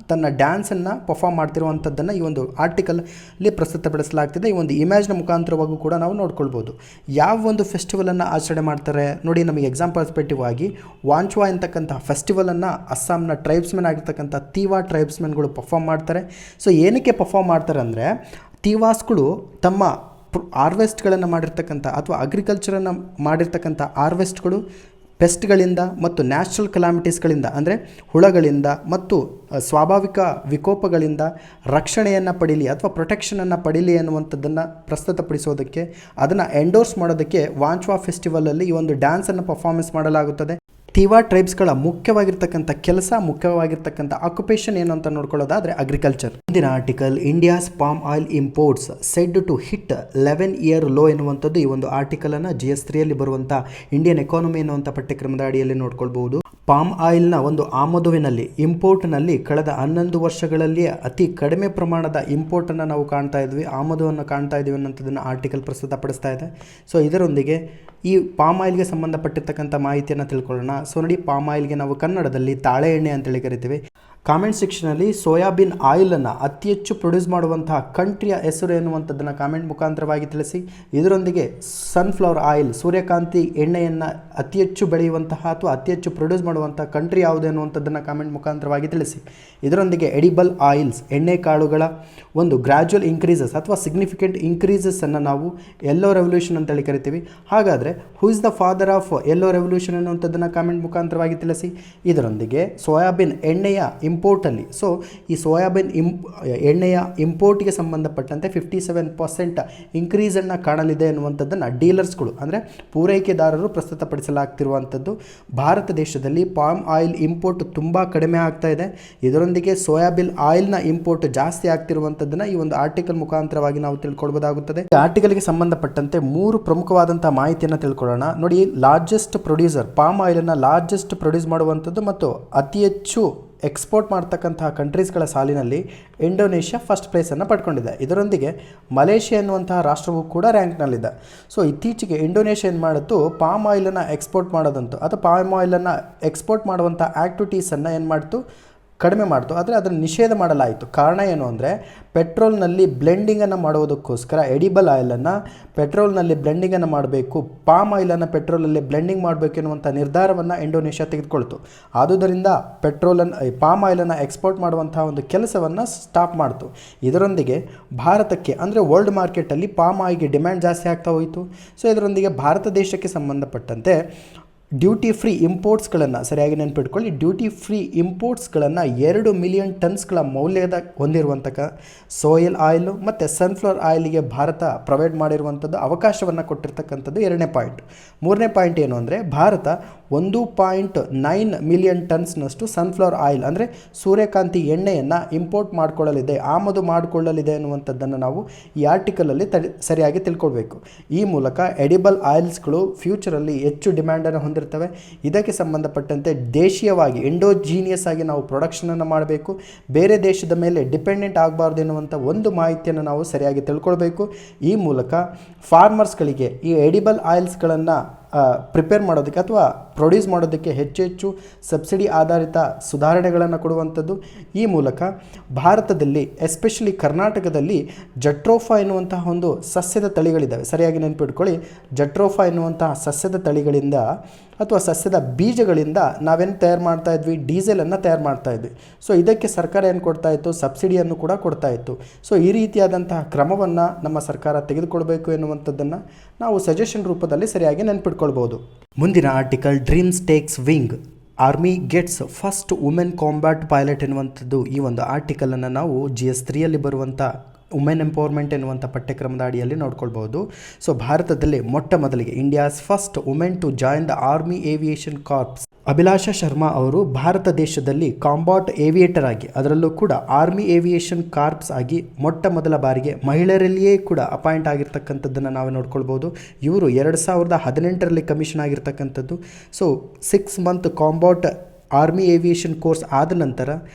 A: ತನ್ನ ಡ್ಯಾನ್ಸನ್ನು ಪರ್ಫಾರ್ಮ್ ಮಾಡ್ತಿರುವಂಥದ್ದನ್ನು ಈ ಒಂದು ಆರ್ಟಿಕಲಲ್ಲಿ ಪ್ರಸ್ತುತಪಡಿಸಲಾಗ್ತಿದೆ. ಈ ಒಂದು ಇಮೇಜ್ನ ಮುಖಾಂತರವಾಗೂ ಕೂಡ ನಾವು ನೋಡ್ಕೊಳ್ಬೋದು. ಯಾವ ಒಂದು ಫೆಸ್ಟಿವಲನ್ನು ಆಚರಣೆ ಮಾಡ್ತಾರೆ ನೋಡಿ, ನಮಗೆ ಎಕ್ಸಾಂಪಲ್ ಪರ್ಸ್ಪೆಕ್ಟಿವ್ ಆಗಿ ವಾಂಚ್ವಾ ಅಂತಕ್ಕಂಥ ಫೆಸ್ಟಿವಲನ್ನು ಅಸ್ಸಾಂನ ಟ್ರೈಬ್ಸ್ಮೆನ್ ಆಗಿರ್ತಕ್ಕಂಥ ತೀವಾ ಟ್ರೈಬ್ಸ್ಮೆನ್ಗಳು ಪರ್ಫಾರ್ಮ್ ಮಾಡ್ತಾರೆ. ಸೊ ಏನಕ್ಕೆ ಪರ್ಫಾರ್ಮ್ ಮಾಡ್ತಾರೆ ಅಂದರೆ, ತೀವಾಸ್ಗಳು ತಮ್ಮ ಹಾರ್ವೆಸ್ಟ್ಗಳನ್ನು ಮಾಡಿರ್ತಕ್ಕಂಥ ಅಥವಾ ಅಗ್ರಿಕಲ್ಚರನ್ನು ಮಾಡಿರ್ತಕ್ಕಂಥ ಹಾರ್ವೆಸ್ಟ್ಗಳು ಪೆಸ್ಟ್ಗಳಿಂದ ಮತ್ತು ನ್ಯಾಚುರಲ್ ಕಲಾಮಿಟೀಸ್ಗಳಿಂದ ಅಂದರೆ ಹುಳಗಳಿಂದ ಮತ್ತು ಸ್ವಾಭಾವಿಕ ವಿಕೋಪಗಳಿಂದ ರಕ್ಷಣೆಯನ್ನು ಪಡೀಲಿ ಅಥವಾ ಪ್ರೊಟೆಕ್ಷನನ್ನು ಪಡೀಲಿ ಅನ್ನುವಂಥದ್ದನ್ನು ಪ್ರಸ್ತುತಪಡಿಸೋದಕ್ಕೆ, ಅದನ್ನು ಎಂಡೋರ್ಸ್ ಮಾಡೋದಕ್ಕೆ ವಾಂಚ್ವಾ ಫೆಸ್ಟಿವಲಲ್ಲಿ ಈ ಒಂದು ಡ್ಯಾನ್ಸನ್ನು ಪರ್ಫಾರ್ಮೆನ್ಸ್ ಮಾಡಲಾಗುತ್ತದೆ. ತೀವಾ ಟ್ರೈಬ್ಸ್ಗಳ ಮುಖ್ಯವಾಗಿರ್ತಕ್ಕಂಥ ಕೆಲಸ, ಮುಖ್ಯವಾಗಿರ್ತಕ್ಕಂಥ ಆಕ್ಯುಪೇಷನ್ ಏನು ಅಂತ ನೋಡ್ಕೊಳ್ಳೋದಾದರೆ ಅಗ್ರಿಕಲ್ಚರ್. ಮುಂದಿನ article, India's palm oil imports said to hit 11-year low ಎನ್ನುವಂಥದ್ದು ಈ ಒಂದು ಆರ್ಟಿಕಲನ್ನು GS3ಯಲ್ಲಿ ಬರುವಂಥ ಇಂಡಿಯನ್ ಎಕಾನಮಿ ಎನ್ನುವಂಥ ಪಠ್ಯಕ್ರಮದ ಅಡಿಯಲ್ಲಿ ನೋಡ್ಕೊಳ್ಬಹುದು. ಪಾಮ್ ಆಯಿಲ್ನ ಒಂದು ಆಮದುವಿನಲ್ಲಿ, ಇಂಪೋರ್ಟ್ನಲ್ಲಿ ಕಳೆದ 11 ವರ್ಷಗಳಲ್ಲಿ ಅತಿ ಕಡಿಮೆ ಪ್ರಮಾಣದ ಇಂಪೋರ್ಟನ್ನು ನಾವು ಕಾಣ್ತಾ ಇದ್ವಿ, ಆಮದುವನ್ನು ಕಾಣ್ತಾ ಇದ್ದೀವಿ ಅನ್ನೋಂಥದ್ದನ್ನು ಆರ್ಟಿಕಲ್ ಪ್ರಸ್ತುತಪಡಿಸ್ತಾ ಇದೆ. ಸೊ ಇದರೊಂದಿಗೆ ಈ ಪಾಮ್ ಆಯಿಲ್ಗೆ ಸಂಬಂಧಪಟ್ಟಿರ್ತಕ್ಕಂಥ ಮಾಹಿತಿಯನ್ನು ತಿಳ್ಕೊಳ್ಳೋಣ. ಸೊ ನೋಡಿ, ಪಾಮ್ ಆಯಿಲ್ಗೆ ನಾವು ಕನ್ನಡದಲ್ಲಿ ತಾಳೆ ಎಣ್ಣೆ ಅಂತೇಳಿ ಕರಿತೀವಿ. ಕಾಮೆಂಟ್ ಸೆಕ್ಷನಲ್ಲಿ ಸೋಯಾಬೀನ್ ಆಯಿಲನ್ನು ಅತಿ ಹೆಚ್ಚು ಪ್ರೊಡ್ಯೂಸ್ ಮಾಡುವಂತಹ ಕಂಟ್ರಿಯ ಹೆಸರು ಎನ್ನುವಂಥದ್ದನ್ನು ಕಾಮೆಂಟ್ ಮುಖಾಂತರವಾಗಿ ತಿಳಿಸಿ. ಇದರೊಂದಿಗೆ ಸನ್ಫ್ಲವರ್ ಆಯಿಲ್, ಸೂರ್ಯಕಾಂತಿ ಎಣ್ಣೆಯನ್ನು ಅತಿ ಹೆಚ್ಚು ಬೆಳೆಯುವಂತಹ ಅಥವಾ ಅತಿ ಹೆಚ್ಚು ಪ್ರೊಡ್ಯೂಸ್ ಮಾಡುವಂತಹ ಕಂಟ್ರಿ ಯಾವುದು ಎನ್ನುವಂಥದ್ದನ್ನು ಕಾಮೆಂಟ್ ಮುಖಾಂತರವಾಗಿ ತಿಳಿಸಿ. ಇದರೊಂದಿಗೆ ಎಡಿಬಲ್ ಆಯಿಲ್ಸ್, ಎಣ್ಣೆ ಕಾಳುಗಳ ಒಂದು ಗ್ರ್ಯಾಜುವಲ್ ಇನ್ಕ್ರೀಸಸ್ ಅಥವಾ ಸಿಗ್ನಿಫಿಕೆಂಟ್ ಇನ್ಕ್ರೀಸಸ್ಸನ್ನು ನಾವು ಯೆಲ್ಲೋ ರೆವಲ್ಯೂಷನ್ ಅಂತೇಳಿ ಕರಿತೀವಿ. ಹಾಗಾದರೆ who is the father of yellow revolution ಎನ್ನುವಂಥದ್ದನ್ನು ಕಾಮೆಂಟ್ ಮುಖಾಂತರವಾಗಿ ತಿಳಿಸಿ. ಇದರೊಂದಿಗೆ ಸೋಯಾಬೀನ್ ಎಣ್ಣೆಯ ಇಂಪೋರ್ಟಲ್ಲಿ, ಸೊ ಈ ಸೋಯಾಬೀನ್ ಎಣ್ಣೆಯ ಇಂಪೋರ್ಟ್ಗೆ ಸಂಬಂಧಪಟ್ಟಂತೆ 57% ಇನ್ಕ್ರೀಸನ್ನು ಕಾಣಲಿದೆ ಎನ್ನುವಂಥದ್ದನ್ನು ಡೀಲರ್ಸ್ಗಳು ಅಂದರೆ ಪೂರೈಕೆದಾರರು ಪ್ರಸ್ತುತಪಡಿಸಲಾಗ್ತಿರುವಂಥದ್ದು. ಭಾರತ ದೇಶದಲ್ಲಿ ಪಾಮ್ ಆಯಿಲ್ ಇಂಪೋರ್ಟ್ ತುಂಬ ಕಡಿಮೆ ಆಗ್ತಾ ಇದೆ. ಇದರೊಂದಿಗೆ ಸೋಯಾಬೀನ್ ಆಯಿಲ್ನ ಇಂಪೋರ್ಟ್ ಜಾಸ್ತಿ ಆಗ್ತಿರುವಂಥದ್ದನ್ನು ಈ ಒಂದು ಆರ್ಟಿಕಲ್ ಮುಖಾಂತರವಾಗಿ ನಾವು ತಿಳ್ಕೊಳ್ಬೋದಾಗುತ್ತದೆ. ಈ ಆರ್ಟಿಕಲ್ಗೆ ಸಂಬಂಧಪಟ್ಟಂತೆ 3 ಪ್ರಮುಖವಾದಂಥ ಮಾಹಿತಿಯನ್ನು ತಿಳ್ಕೊಳ್ಳೋಣ. ನೋಡಿ, ಲಾರ್ಜೆಸ್ಟ್ ಪ್ರೊಡ್ಯೂಸರ್, ಪಾಮ್ ಆಯಿಲನ್ನು ಲಾರ್ಜೆಸ್ಟ್ ಪ್ರೊಡ್ಯೂಸ್ ಮಾಡುವಂಥದ್ದು ಮತ್ತು ಅತಿ ಹೆಚ್ಚು ಎಕ್ಸ್ಪೋರ್ಟ್ ಮಾಡ್ತಕ್ಕಂತಹ ಕಂಟ್ರೀಸ್ಗಳ ಸಾಲಿನಲ್ಲಿ ಇಂಡೋನೇಷ್ಯಾ ಫಸ್ಟ್ ಪ್ಲೇಸನ್ನು ಪಡ್ಕೊಂಡಿದೆ. ಇದರೊಂದಿಗೆ ಮಲೇಷ್ಯಾ ಎನ್ನುವಂತಹ ರಾಷ್ಟ್ರವು ಕೂಡ ರ್ಯಾಂಕ್ನಲ್ಲಿದೆ. ಸೊ ಇತ್ತೀಚೆಗೆ ಇಂಡೋನೇಷ್ಯಾ ಏನು ಮಾಡಿತ್ತು, ಪಾಮ್ ಆಯಿಲನ್ನು ಎಕ್ಸ್ಪೋರ್ಟ್ ಮಾಡೋದಂತು ಅಥವಾ ಪಾಮ್ ಆಯಿಲನ್ನು ಎಕ್ಸ್ಪೋರ್ಟ್ ಮಾಡುವಂಥ ಆ್ಯಕ್ಟಿವಿಟೀಸನ್ನು ಏನು ಮಾಡ್ತು, ಕಡಿಮೆ ಮಾಡ್ತು. ಆದರೆ ಅದನ್ನು ನಿಷೇಧ ಮಾಡಲಾಯಿತು. ಕಾರಣ ಏನು ಅಂದರೆ, ಪೆಟ್ರೋಲ್ನಲ್ಲಿ ಬ್ಲೆಂಡಿಂಗನ್ನು ಮಾಡುವುದಕ್ಕೋಸ್ಕರ ಎಡಿಬಲ್ ಆಯಿಲನ್ನು ಪೆಟ್ರೋಲ್ನಲ್ಲಿ ಬ್ಲೆಂಡಿಂಗನ್ನು ಮಾಡಬೇಕು, ಪಾಮ್ ಆಯಿಲನ್ನು ಪೆಟ್ರೋಲಲ್ಲಿ ಬ್ಲೆಂಡಿಂಗ್ ಮಾಡಬೇಕು ಎನ್ನುವಂಥ ನಿರ್ಧಾರವನ್ನು ಇಂಡೋನೇಷ್ಯಾ ತೆಗೆದುಕೊಳ್ತು. ಆದುದರಿಂದ ಪಾಮ್ ಆಯಿಲನ್ನು ಎಕ್ಸ್ಪೋರ್ಟ್ ಮಾಡುವಂಥ ಒಂದು ಕೆಲಸವನ್ನು ಸ್ಟಾಪ್ ಮಾಡ್ತು. ಇದರೊಂದಿಗೆ ಭಾರತಕ್ಕೆ ಅಂದರೆ ವರ್ಲ್ಡ್ ಮಾರ್ಕೆಟಲ್ಲಿ ಪಾಮ್ ಆಯಿಲ್ಗೆ ಡಿಮ್ಯಾಂಡ್ ಜಾಸ್ತಿ ಆಗ್ತಾ ಹೋಯಿತು. ಸೊ ಇದರೊಂದಿಗೆ ಭಾರತ ದೇಶಕ್ಕೆ ಸಂಬಂಧಪಟ್ಟಂತೆ ಡ್ಯೂಟಿ ಫ್ರೀ ಇಂಪೋರ್ಟ್ಸ್ಗಳನ್ನು ಸರಿಯಾಗಿ ನೆನಪಿಟ್ಕೊಳ್ಳಿ. ಡ್ಯೂಟಿ ಫ್ರೀ ಇಂಪೋರ್ಟ್ಸ್ಗಳನ್ನು 2 ಮಿಲಿಯನ್ ಟನ್ಸ್ಗಳ ಮೌಲ್ಯದ ಹೊಂದಿರುವಂಥ ಸೋಯಲ್ ಆಯಿಲು ಮತ್ತು ಸನ್ಫ್ಲವರ್ ಆಯಿಲಿಗೆ ಭಾರತ ಪ್ರೊವೈಡ್ ಮಾಡಿರುವಂಥದ್ದು ಅವಕಾಶವನ್ನು ಕೊಟ್ಟಿರ್ತಕ್ಕಂಥದ್ದು 2ನೇ ಪಾಯಿಂಟ್. 3ನೇ ಪಾಯಿಂಟ್ ಏನು ಅಂದರೆ, ಭಾರತ 1.9 ಮಿಲಿಯನ್ ಟನ್ಸ್ನಷ್ಟು ಸನ್ಫ್ಲವರ್ ಆಯಿಲ್ ಅಂದರೆ ಸೂರ್ಯಕಾಂತಿ ಎಣ್ಣೆಯನ್ನು ಇಂಪೋರ್ಟ್ ಮಾಡಿಕೊಳ್ಳಲಿದೆ, ಆಮದು ಮಾಡಿಕೊಳ್ಳಲಿದೆ ಅನ್ನುವಂಥದ್ದನ್ನು ನಾವು ಈ ಆರ್ಟಿಕಲಲ್ಲಿ ಸರಿಯಾಗಿ ತಿಳ್ಕೊಳ್ಬೇಕು. ಈ ಮೂಲಕ ಎಡಿಬಲ್ ಆಯಿಲ್ಸ್ಗಳು ಫ್ಯೂಚರಲ್ಲಿ ಹೆಚ್ಚು ಡಿಮ್ಯಾಂಡನ್ನು ಹೊಂದಿರ್ತವೆ. ಇದಕ್ಕೆ ಸಂಬಂಧಪಟ್ಟಂತೆ ದೇಶೀಯವಾಗಿ ಎಂಡೋಜೀನಿಯಸ್ ಆಗಿ ನಾವು ಪ್ರೊಡಕ್ಷನನ್ನು ಮಾಡಬೇಕು, ಬೇರೆ ದೇಶದ ಮೇಲೆ ಡಿಪೆಂಡೆಂಟ್ ಆಗಬಾರ್ದು ಎನ್ನುವಂಥ ಒಂದು ಮಾಹಿತಿಯನ್ನು ನಾವು ಸರಿಯಾಗಿ ತಿಳ್ಕೊಳ್ಬೇಕು. ಈ ಮೂಲಕ ಫಾರ್ಮರ್ಸ್ಗಳಿಗೆ ಈ ಎಡಿಬಲ್ ಆಯಿಲ್ಸ್ಗಳನ್ನು ಪ್ರಿಪೇರ್ ಮಾಡೋದಕ್ಕೆ ಅಥವಾ ಪ್ರೊಡ್ಯೂಸ್ ಮಾಡೋದಕ್ಕೆ ಹೆಚ್ಚು ಹೆಚ್ಚು ಸಬ್ಸಿಡಿ ಆಧಾರಿತ ಸುಧಾರಣೆಗಳನ್ನು ಕೊಡುವಂಥದ್ದು. ಈ ಮೂಲಕ ಭಾರತದಲ್ಲಿ ಎಸ್ಪೆಷಲಿ ಕರ್ನಾಟಕದಲ್ಲಿ ಜಟ್ರೋಫಾ ಎನ್ನುವಂತಹ ಒಂದು ಸಸ್ಯದ ತಳಿಗಳಿದ್ದಾವೆ. ಸರಿಯಾಗಿ ನೆನಪಿಟ್ಕೊಳ್ಳಿ, ಜಟ್ರೋಫಾ ಎನ್ನುವಂತಹ ಸಸ್ಯದ ತಳಿಗಳಿಂದ ಅಥವಾ ಸಸ್ಯದ ಬೀಜಗಳಿಂದ ನಾವೇನು ತಯಾರು ಮಾಡ್ತಾ ಇದ್ವಿ, ಡೀಸೆಲನ್ನು ತಯಾರು ಮಾಡ್ತಾ ಇದ್ವಿ. ಸೊ ಇದಕ್ಕೆ ಸರ್ಕಾರ ಏನು ಕೊಡ್ತಾ ಇತ್ತು, ಸಬ್ಸಿಡಿಯನ್ನು ಕೂಡ ಕೊಡ್ತಾ ಇತ್ತು. ಸೊ ಈ ರೀತಿಯಾದಂತಹ ಕ್ರಮವನ್ನು ನಮ್ಮ ಸರ್ಕಾರ ತೆಗೆದುಕೊಳ್ಬೇಕು ಎನ್ನುವಂಥದ್ದನ್ನು ನಾವು ಸಜೆಷನ್ ರೂಪದಲ್ಲಿ ಸರಿಯಾಗಿ ನೆನಪಿಟ್ಕೊಳ್ಬೋದು. ಮುಂದಿನ article, dreams takes wing, army gets first women combat pilot ಎನ್ನುವಂಥದ್ದು. ಈ ಒಂದು ಆರ್ಟಿಕಲನ್ನು ನಾವು GS 3ಯಲ್ಲಿ ಬರುವಂಥ ವುಮೆನ್ ಎಂಪವರ್ಮೆಂಟ್ ಎನ್ನುವಂಥ ಪಠ್ಯಕ್ರಮದ ಅಡಿಯಲ್ಲಿ ನೋಡ್ಕೊಳ್ಬೋದು. ಸೊ ಭಾರತದಲ್ಲಿ ಮೊಟ್ಟ ಮೊದಲಿಗೆ India's first women to join the army aviation corps, Abhilasha Sharma ಅವರು ಭಾರತ ದೇಶದಲ್ಲಿ ಕಾಂಬಾಟ್ ಏವಿಯೇಟರ್ ಆಗಿ, ಅದರಲ್ಲೂ ಕೂಡ ಆರ್ಮಿ ಏವಿಯೇಷನ್ ಕಾರ್ಪ್ಸ್ ಆಗಿ ಮೊಟ್ಟ ಮೊದಲ ಬಾರಿಗೆ ಮಹಿಳೆಯರಲ್ಲಿಯೇ ಕೂಡ ಅಪಾಯಿಂಟ್ ಆಗಿರ್ತಕ್ಕಂಥದ್ದನ್ನು ನಾವು ನೋಡ್ಕೊಳ್ಬೋದು. ಇವರು 2018ರಲ್ಲಿ ಕಮಿಷನ್ ಆಗಿರ್ತಕ್ಕಂಥದ್ದು. So 6 month combat army aviation course ಆದ ನಂತರ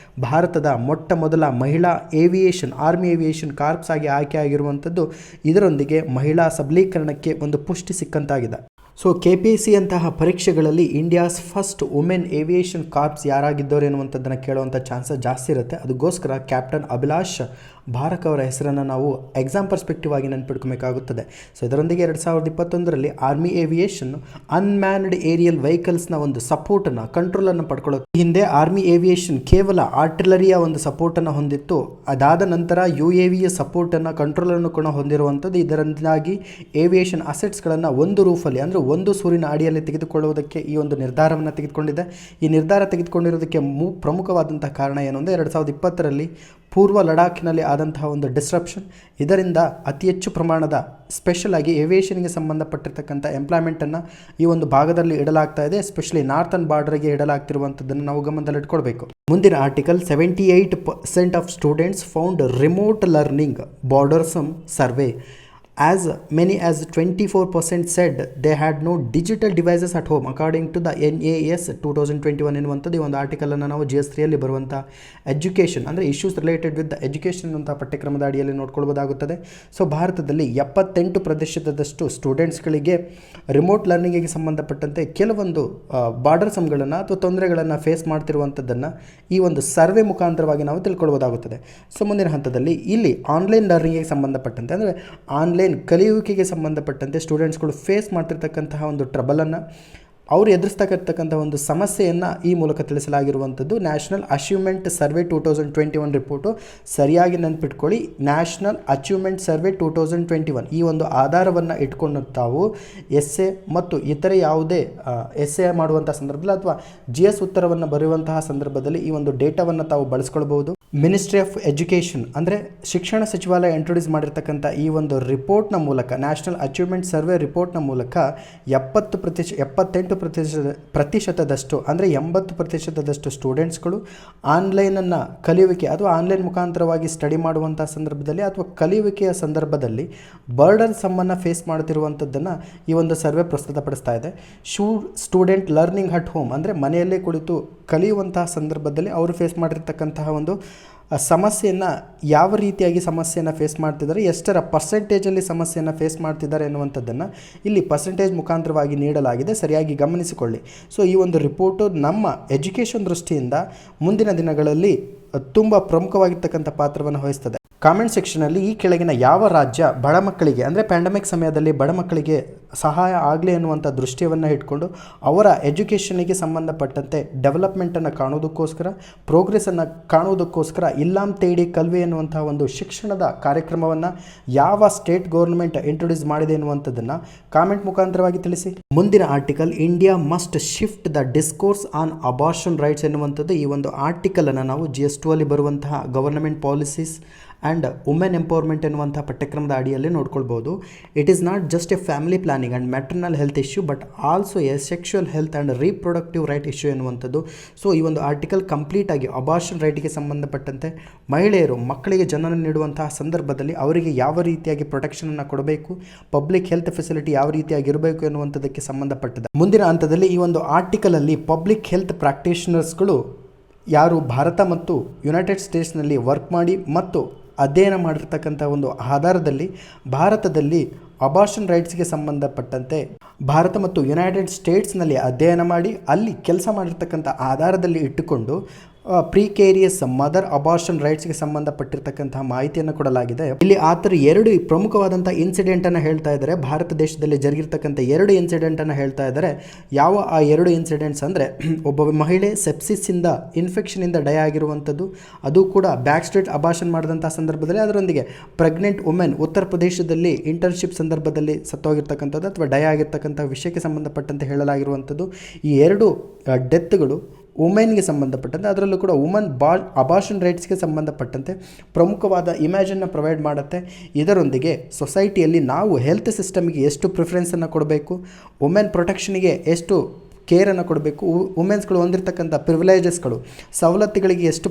A: ಭಾರತದ ಮೊಟ್ಟ ಮೊದಲ ಮಹಿಳಾ ಆರ್ಮಿ ಏವಿಯೇಷನ್ ಕಾರ್ಪ್ಸ್ ಆಗಿ ಆಯ್ಕೆ ಆಗಿರುವಂಥದ್ದು. ಇದರೊಂದಿಗೆ ಮಹಿಳಾ ಸಬಲೀಕರಣಕ್ಕೆ ಒಂದು ಪುಷ್ಟಿ ಸಿಕ್ಕಂತಾಗಿದೆ. ಸೊ KPSC ಅಂತಹ ಪರೀಕ್ಷೆಗಳಲ್ಲಿ India's first women aviation corps ಯಾರಾಗಿದ್ದವರು ಎನ್ನುವಂಥದ್ದನ್ನು ಕೇಳುವಂಥ ಚಾನ್ಸಸ್ ಜಾಸ್ತಿ ಇರುತ್ತೆ. ಅದಕ್ಕೋಸ್ಕರ ಕ್ಯಾಪ್ಟನ್ ಅಭಿಲಾಷ್ ಭಾರಕ್ ಅವರ ಹೆಸರನ್ನು ನಾವು ಎಕ್ಸಾಮ್ ಪರ್ಸ್ಪೆಕ್ಟಿವ್ ಆಗಿ ನೆನಪಿಟ್ಕೊಬೇಕಾಗುತ್ತದೆ. ಸೊ ಇದರೊಂದಿಗೆ 2021ರಲ್ಲಿ ಆರ್ಮಿ ಏವಿಯೇಷನ್ ಅನ್ಮ್ಯಾನ್ಡ್ ಏರಿಯಲ್ ವೆಹಿಕಲ್ಸ್ನ ಒಂದು ಸಪೋರ್ಟನ್ನು, ಕಂಟ್ರೋಲನ್ನು ಪಡ್ಕೊಳ್ಳೋದು. ಹಿಂದೆ ಆರ್ಮಿ ಏವಿಯೇಷನ್ ಕೇವಲ ಆರ್ಟಿಲರಿಯ ಒಂದು ಸಪೋರ್ಟನ್ನು ಹೊಂದಿತ್ತು. ಅದಾದ ನಂತರ UAVಯ ಸಪೋರ್ಟನ್ನು, ಕಂಟ್ರೋಲನ್ನು ಕೂಡ ಹೊಂದಿರುವಂಥದ್ದು. ಇದರಿಂದಾಗಿ ಏವಿಯೇಷನ್ ಅಸೆಟ್ಸ್ಗಳನ್ನು ಒಂದು ರೂಫಲ್ಲಿ, ಅಂದರೆ ಒಂದು ಸೂರಿನ ಅಡಿಯಲ್ಲಿ ತೆಗೆದುಕೊಳ್ಳುವುದಕ್ಕೆ ಈ ಒಂದು ನಿರ್ಧಾರವನ್ನು ತೆಗೆದುಕೊಂಡಿದೆ. ಈ ನಿರ್ಧಾರ ತೆಗೆದುಕೊಂಡಿರೋದಕ್ಕೆ ಪ್ರಮುಖವಾದಂತಹ ಕಾರಣ ಏನು ಅಂದರೆ 2020ರಲ್ಲಿ ಪೂರ್ವ ಲಡಾಖ್ನಲ್ಲಿ ಆದಂತಹ ಒಂದು ಡಿಸ್ರಪ್ಷನ್. ಇದರಿಂದ ಅತಿ ಹೆಚ್ಚು ಪ್ರಮಾಣದ ಸ್ಪೆಷಲ್ ಆಗಿ ಏವಿಯೇಷನ್ಗೆ ಸಂಬಂಧಪಟ್ಟಿರ್ತಕ್ಕಂಥ ಎಂಪ್ಲಾಯ್ಮೆಂಟನ್ನು ಈ ಒಂದು ಭಾಗದಲ್ಲಿ ಇಡಲಾಗ್ತಾ ಇದೆ. ಎಸ್ಪೆಷಲಿ ನಾರ್ತನ್ ಬಾರ್ಡರ್ಗೆ ಇಡಲಾಗ್ತಿರುವಂಥದ್ದನ್ನು ನಾವು ಗಮನದಲ್ಲಿಟ್ಕೊಳ್ಬೇಕು. ಮುಂದಿನ article, 78% of students found remote learning burdensome survey. As many as 24% said they had no digital devices at home according to the NAS 2021 ಎನ್ನುವಂಥದ್ದು. ಈ ಒಂದು ಆರ್ಟಿಕಲನ್ನು ನಾವು GS 3ಯಲ್ಲಿ ಬರುವಂಥ ಎಜುಕೇಷನ್, ಅಂದರೆ issues related with the education ಅಂತ ಪಠ್ಯಕ್ರಮದ ಅಡಿಯಲ್ಲಿ ನೋಡ್ಕೊಳ್ಬೋದಾಗುತ್ತದೆ. ಸೊ ಭಾರತದಲ್ಲಿ 78% ಸ್ಟೂಡೆಂಟ್ಸ್ಗಳಿಗೆ ರಿಮೋಟ್ ಲರ್ನಿಂಗಿಗೆ ಸಂಬಂಧಪಟ್ಟಂತೆ ಕೆಲವೊಂದು ಬಾರ್ಡರ್ಸಮ್ಗಳನ್ನು ಅಥವಾ ತೊಂದರೆಗಳನ್ನು ಫೇಸ್ ಮಾಡ್ತಿರುವಂಥದ್ದನ್ನು ಈ ಒಂದು ಸರ್ವೆ ಮುಖಾಂತರವಾಗಿ ನಾವು ತಿಳ್ಕೊಳ್ಬೋದಾಗುತ್ತದೆ. ಸೊ ಮುಂದಿನ ಹಂತದಲ್ಲಿ ಇಲ್ಲಿ ಆನ್ಲೈನ್ ಲರ್ನಿಂಗಿಗೆ ಸಂಬಂಧಪಟ್ಟಂತೆ, ಅಂದರೆ ಆನ್ಲೈನ್ ಕಲಿಯುವಿಕೆಗೆ ಸಂಬಂಧಪಟ್ಟಂತೆ ಸ್ಟೂಡೆಂಟ್ಸ್ಗಳು ಫೇಸ್ ಮಾಡ್ತಿರ್ತಕ್ಕಂತಹ ಒಂದು ಟ್ರಬಲನ್ನು, ಅವರು ಎದುರಿಸ್ತಕ್ಕಂಥ ಒಂದು ಸಮಸ್ಯೆಯನ್ನು ಈ ಮೂಲಕ ತಿಳಿಸಲಾಗಿರುವಂಥದ್ದು. National achievement survey 2021 report. ಸರಿಯಾಗಿ ನೆನಪಿಟ್ಕೊಳ್ಳಿ, ನ್ಯಾಷನಲ್ ಅಚೀವ್ಮೆಂಟ್ ಸರ್ವೆ 2021 ಈ ಒಂದು ಆಧಾರವನ್ನು ಇಟ್ಕೊಂಡು ತಾವು ಎಸ್ಸೆ ಮತ್ತು ಇತರೆ ಯಾವುದೇ ಎಸ್ಸೆ ಮಾಡುವಂಥ ಸಂದರ್ಭದಲ್ಲಿ ಅಥವಾ GS ಉತ್ತರವನ್ನು ಬರೆಯುವಂತಹ ಸಂದರ್ಭದಲ್ಲಿ ಈ ಒಂದು ಡೇಟಾವನ್ನು ತಾವು ಬಳಸ್ಕೊಳ್ಬೋದು. ಮಿನಿಸ್ಟ್ರಿ ಆಫ್ ಎಜುಕೇಷನ್, ಅಂದರೆ ಶಿಕ್ಷಣ ಸಚಿವಾಲಯ ಇಂಟ್ರೊಡ್ಯೂಸ್ ಮಾಡಿರ್ತಕ್ಕಂಥ ಈ ಒಂದು ರಿಪೋರ್ಟ್ನ ಮೂಲಕ, ನ್ಯಾಷನಲ್ ಅಚೀವ್ಮೆಂಟ್ ಸರ್ವೆ ರಿಪೋರ್ಟ್ನ ಮೂಲಕ 78% ಅಂದರೆ 80% ಸ್ಟೂಡೆಂಟ್ಸ್ಗಳು ಆನ್ಲೈನನ್ನು ಕಲಿಯುವಿಕೆ ಅಥವಾ ಆನ್ಲೈನ್ ಮುಖಾಂತರವಾಗಿ ಸ್ಟಡಿ ಮಾಡುವಂಥ ಸಂದರ್ಭದಲ್ಲಿ ಅಥವಾ ಕಲಿಯುವಿಕೆಯ ಸಂದರ್ಭದಲ್ಲಿ ಬರ್ಡನ್ ಸಮ್ಮನ್ನು ಫೇಸ್ ಮಾಡ್ತಿರುವಂಥದ್ದನ್ನು ಈ ಒಂದು ಸರ್ವೆ ಪ್ರಸ್ತುತಪಡಿಸ್ತಾ ಇದೆ. ಸ್ಟೂಡೆಂಟ್ ಲರ್ನಿಂಗ್ ಅಟ್ ಹೋಮ್, ಅಂದರೆ ಮನೆಯಲ್ಲೇ ಕುಳಿತು ಕಲಿಯುವಂತಹ ಸಂದರ್ಭದಲ್ಲಿ ಅವರು ಫೇಸ್ ಮಾಡಿರ್ತಕ್ಕಂತಹ ಒಂದು ಸಮಸ್ಯೆಯನ್ನು, ಯಾವ ರೀತಿಯಾಗಿ ಸಮಸ್ಯೆಯನ್ನು ಫೇಸ್ ಮಾಡ್ತಿದ್ದಾರೆ, ಎಷ್ಟರ ಪರ್ಸೆಂಟೇಜಲ್ಲಿ ಸಮಸ್ಯೆಯನ್ನು ಫೇಸ್ ಮಾಡ್ತಿದ್ದಾರೆ ಎನ್ನುವಂಥದ್ದನ್ನು ಇಲ್ಲಿ ಪರ್ಸೆಂಟೇಜ್ ಮುಖಾಂತರವಾಗಿ ನೀಡಲಾಗಿದೆ. ಸರಿಯಾಗಿ ಗಮನಿಸಿಕೊಳ್ಳಿ. ಸೊ ಈ ಒಂದು ರಿಪೋರ್ಟು ನಮ್ಮ ಎಜುಕೇಷನ್ ದೃಷ್ಟಿಯಿಂದ ಮುಂದಿನ ದಿನಗಳಲ್ಲಿ ತುಂಬ ಪ್ರಮುಖವಾಗಿರ್ತಕ್ಕಂಥ ಪಾತ್ರವನ್ನು ವಹಿಸ್ತದೆ. ಕಾಮೆಂಟ್ ಸೆಕ್ಷನಲ್ಲಿ ಈ ಕೆಳಗಿನ ಯಾವ ರಾಜ್ಯ ಬಡ ಮಕ್ಕಳಿಗೆ, ಅಂದರೆ ಪ್ಯಾಂಡಮಿಕ್ ಸಮಯದಲ್ಲಿ ಬಡ ಮಕ್ಕಳಿಗೆ ಸಹಾಯ ಆಗಲಿ ಅನ್ನುವಂಥ ದೃಷ್ಟಿಯನ್ನು ಇಟ್ಕೊಂಡು ಅವರ ಎಜುಕೇಷನಿಗೆ ಸಂಬಂಧಪಟ್ಟಂತೆ ಡೆವಲಪ್ಮೆಂಟನ್ನು ಕಾಣೋದಕ್ಕೋಸ್ಕರ, ಪ್ರೋಗ್ರೆಸ್ಸನ್ನು ಕಾಣೋದಕ್ಕೋಸ್ಕರ ಇಲ್ಲಾಂ ತೇಡಿ ಕಲ್ವಿ ಎನ್ನುವಂಥ ಒಂದು ಶಿಕ್ಷಣದ ಕಾರ್ಯಕ್ರಮವನ್ನು ಯಾವ ಸ್ಟೇಟ್ ಗೌರ್ಮೆಂಟ್ ಇಂಟ್ರೊಡ್ಯೂಸ್ ಮಾಡಿದೆ ಎನ್ನುವಂಥದ್ದನ್ನು ಕಾಮೆಂಟ್ ಮುಖಾಂತರವಾಗಿ ತಿಳಿಸಿ. ಮುಂದಿನ article, India must shift the discourse on abortion rights ಎನ್ನುವಂಥದ್ದು. ಈ ಒಂದು ಆರ್ಟಿಕಲನ್ನು ನಾವು GS 2 ಅಲ್ಲಿ ಬರುವಂತಹ government policies and women empowerment ಎನ್ನುವಂಥ ಪಠ್ಯಕ್ರಮದ ಅಡಿಯಲ್ಲಿ ನೋಡ್ಕೊಳ್ಬೋದು. It is not just a family planning and maternal health issue but also a sexual health and reproductive right issue ಎನ್ನುವಂಥದ್ದು. ಸೊ ಈ ಒಂದು ಆರ್ಟಿಕಲ್ ಕಂಪ್ಲೀಟಾಗಿ ಅಬಾರ್ಷನ್ ರೈಟಿಗೆ ಸಂಬಂಧಪಟ್ಟಂತೆ ಮಹಿಳೆಯರು ಮಕ್ಕಳಿಗೆ ಜನನ ನೀಡುವಂತಹ ಸಂದರ್ಭದಲ್ಲಿ ಅವರಿಗೆ ಯಾವ ರೀತಿಯಾಗಿ ಪ್ರೊಟೆಕ್ಷನನ್ನು ಕೊಡಬೇಕು, ಪಬ್ಲಿಕ್ ಹೆಲ್ತ್ ಫೆಸಿಲಿಟಿ ಯಾವ ರೀತಿಯಾಗಿ ಇರಬೇಕು ಎನ್ನುವಂಥದ್ದಕ್ಕೆ ಸಂಬಂಧಪಟ್ಟಿದೆ. ಮುಂದಿನ ಹಂತದಲ್ಲಿ ಈ ಒಂದು ಆರ್ಟಿಕಲಲ್ಲಿ ಪಬ್ಲಿಕ್ ಹೆಲ್ತ್ ಪ್ರಾಕ್ಟೀಷನರ್ಸ್ಗಳು ಯಾರು ಭಾರತ ಮತ್ತು ಯುನೈಟೆಡ್ ಸ್ಟೇಟ್ಸ್ನಲ್ಲಿ ವರ್ಕ್ ಮಾಡಿ ಮತ್ತು ಅಧ್ಯಯನ ಮಾಡಿರ್ತಕ್ಕಂಥ ಒಂದು ಆಧಾರದಲ್ಲಿ ಭಾರತದಲ್ಲಿ ಅಬಾರ್ಷನ್ ರೈಟ್ಸ್ಗೆ ಸಂಬಂಧಪಟ್ಟಂತೆ ಭಾರತ ಮತ್ತು ಯುನೈಟೆಡ್ ಸ್ಟೇಟ್ಸ್ನಲ್ಲಿ ಅಧ್ಯಯನ ಮಾಡಿ ಅಲ್ಲಿ ಕೆಲಸ ಮಾಡಿರ್ತಕ್ಕಂಥ ಆಧಾರದಲ್ಲಿ ಇಟ್ಟುಕೊಂಡು ಪ್ರಿಕೇರಿಯಸ್ ಮದರ್ ಅಬಾರ್ಷನ್ ರೈಟ್ಸ್ಗೆ ಸಂಬಂಧಪಟ್ಟಿರ್ತಕ್ಕಂತಹ ಮಾಹಿತಿಯನ್ನು ಕೊಡಲಾಗಿದೆ. ಇಲ್ಲಿ ಆತರ ಎರಡು ಪ್ರಮುಖವಾದಂಥ ಇನ್ಸಿಡೆಂಟನ್ನು ಹೇಳ್ತಾ ಇದ್ದಾರೆ. ಭಾರತ ದೇಶದಲ್ಲಿ ಜರುಗಿರ್ತಕ್ಕಂಥ ಎರಡು ಇನ್ಸಿಡೆಂಟನ್ನು ಹೇಳ್ತಾ ಇದ್ದಾರೆ. ಯಾವ ಆ ಎರಡು ಇನ್ಸಿಡೆಂಟ್ಸ್ ಅಂದರೆ, ಒಬ್ಬ ಮಹಿಳೆ ಸೆಪ್ಸಿಸ್ಸಿಂದ ಇನ್ಫೆಕ್ಷನಿಂದ ಡೈ ಆಗಿರುವಂಥದ್ದು, ಅದು ಕೂಡ ಬ್ಯಾಕ್ ಸ್ಟ್ರೇಟ್ ಅಬಾರ್ಷನ್ ಮಾಡಿದಂಥ ಸಂದರ್ಭದಲ್ಲಿ, ಅದರೊಂದಿಗೆ ಪ್ರೆಗ್ನೆಂಟ್ ವುಮೆನ್ ಉತ್ತರ ಪ್ರದೇಶದಲ್ಲಿ ಇಂಟರ್ನ್ಶಿಪ್ ಸಂದರ್ಭದಲ್ಲಿ ಸತ್ತೋಗಿರ್ತಕ್ಕಂಥದ್ದು ಅಥವಾ ಡೈ ಆಗಿರ್ತಕ್ಕಂಥ ವಿಷಯಕ್ಕೆ ಸಂಬಂಧಪಟ್ಟಂತೆ ಹೇಳಲಾಗಿರುವಂಥದ್ದು. ಈ ಎರಡು ಡೆತ್ಗಳು ವುಮೆನ್ಗೆ ಸಂಬಂಧಪಟ್ಟಂತೆ, ಅದರಲ್ಲೂ ಕೂಡ ಅಬಾರ್ಷನ್ ರೈಟ್ಸ್ಗೆ ಸಂಬಂಧಪಟ್ಟಂತೆ ಪ್ರಮುಖವಾದ ಇಮೇಜನ್ನು ಪ್ರೊವೈಡ್ ಮಾಡುತ್ತೆ. ಇದರೊಂದಿಗೆ ಸೊಸೈಟಿಯಲ್ಲಿ ನಾವು ಹೆಲ್ತ್ ಸಿಸ್ಟಮ್ಗೆ ಎಷ್ಟು ಪ್ರಿಫರೆನ್ಸನ್ನು ಕೊಡಬೇಕು, ವುಮೆನ್ ಪ್ರೊಟೆಕ್ಷನ್ಗೆ ಎಷ್ಟು ಕೇರನ್ನು ಕೊಡಬೇಕು, ವುಮೆನ್ಸ್ಗಳು ಹೊಂದಿರತಕ್ಕಂಥ ಪ್ರಿವಿಲೇಜಸ್ಗಳು, ಸವಲತ್ತುಗಳಿಗೆ ಎಷ್ಟು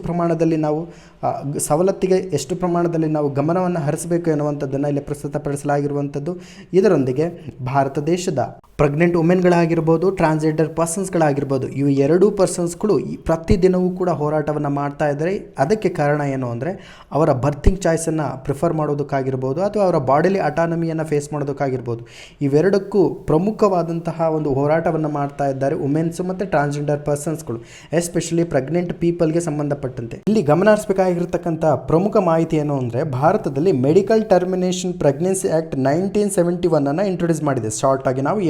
A: ಪ್ರಮಾಣದಲ್ಲಿ ನಾವು ಗಮನವನ್ನು ಹರಿಸಬೇಕು ಎನ್ನುವಂಥದ್ದನ್ನು ಇಲ್ಲಿ ಪ್ರಸ್ತುತಪಡಿಸಲಾಗಿರುವಂಥದ್ದು. ಇದರೊಂದಿಗೆ ಭಾರತ ದೇಶದ ಪ್ರೆಗ್ನೆಂಟ್ ವುಮೆನ್ಗಳಾಗಿರ್ಬೋದು, ಟ್ರಾನ್ಸ್ಜೆಂಡರ್ ಪರ್ಸನ್ಸ್ಗಳಾಗಿರ್ಬೋದು, ಇವು ಎರಡೂ ಪರ್ಸನ್ಸ್ಗಳು ಪ್ರತಿದಿನವೂ ಕೂಡ ಹೋರಾಟವನ್ನು ಮಾಡ್ತಾ ಇದ್ದಾರೆ. ಅದಕ್ಕೆ ಕಾರಣ ಏನು ಅಂದರೆ, ಅವರ ಬರ್ತಿಂಗ್ ಚಾಯ್ಸನ್ನು ಪ್ರಿಫರ್ ಮಾಡೋದಕ್ಕಾಗಿರ್ಬೋದು ಅಥವಾ ಅವರ ಬಾಡಿಲಿ ಅಟಾನಮಿಯನ್ನು ಫೇಸ್ ಮಾಡೋದಕ್ಕಾಗಿರ್ಬೋದು, ಇವೆರಡಕ್ಕೂ ಪ್ರಮುಖವಾದಂತಹ ಒಂದು ಹೋರಾಟವನ್ನು ಮಾಡ್ತಾ ಇದ್ದಾರೆ ವುಮೆನ್ಸ್ ಮತ್ತು ಟ್ರಾನ್ಸ್ಜೆಂಡರ್ ಪರ್ಸನ್ಸ್ಗಳು, ಎಸ್ಪೆಷಲಿ ಪ್ರೆಗ್ನೆಂಟ್ ಪೀಪಲ್ಗೆ ಸಂಬಂಧಪಟ್ಟಂತೆ. ಇಲ್ಲಿ ಗಮನ ಹರಿಸಬೇಕಾಗಿರ್ತಕ್ಕಂಥ ಪ್ರಮುಖ ಮಾಹಿತಿ ಏನು ಅಂದರೆ, ಭಾರತದಲ್ಲಿ medical termination pregnancy act 1971 introduce ಮಾಡಿದೆ. ಶಾರ್ಟ್ ಆಗಿ ನಾವು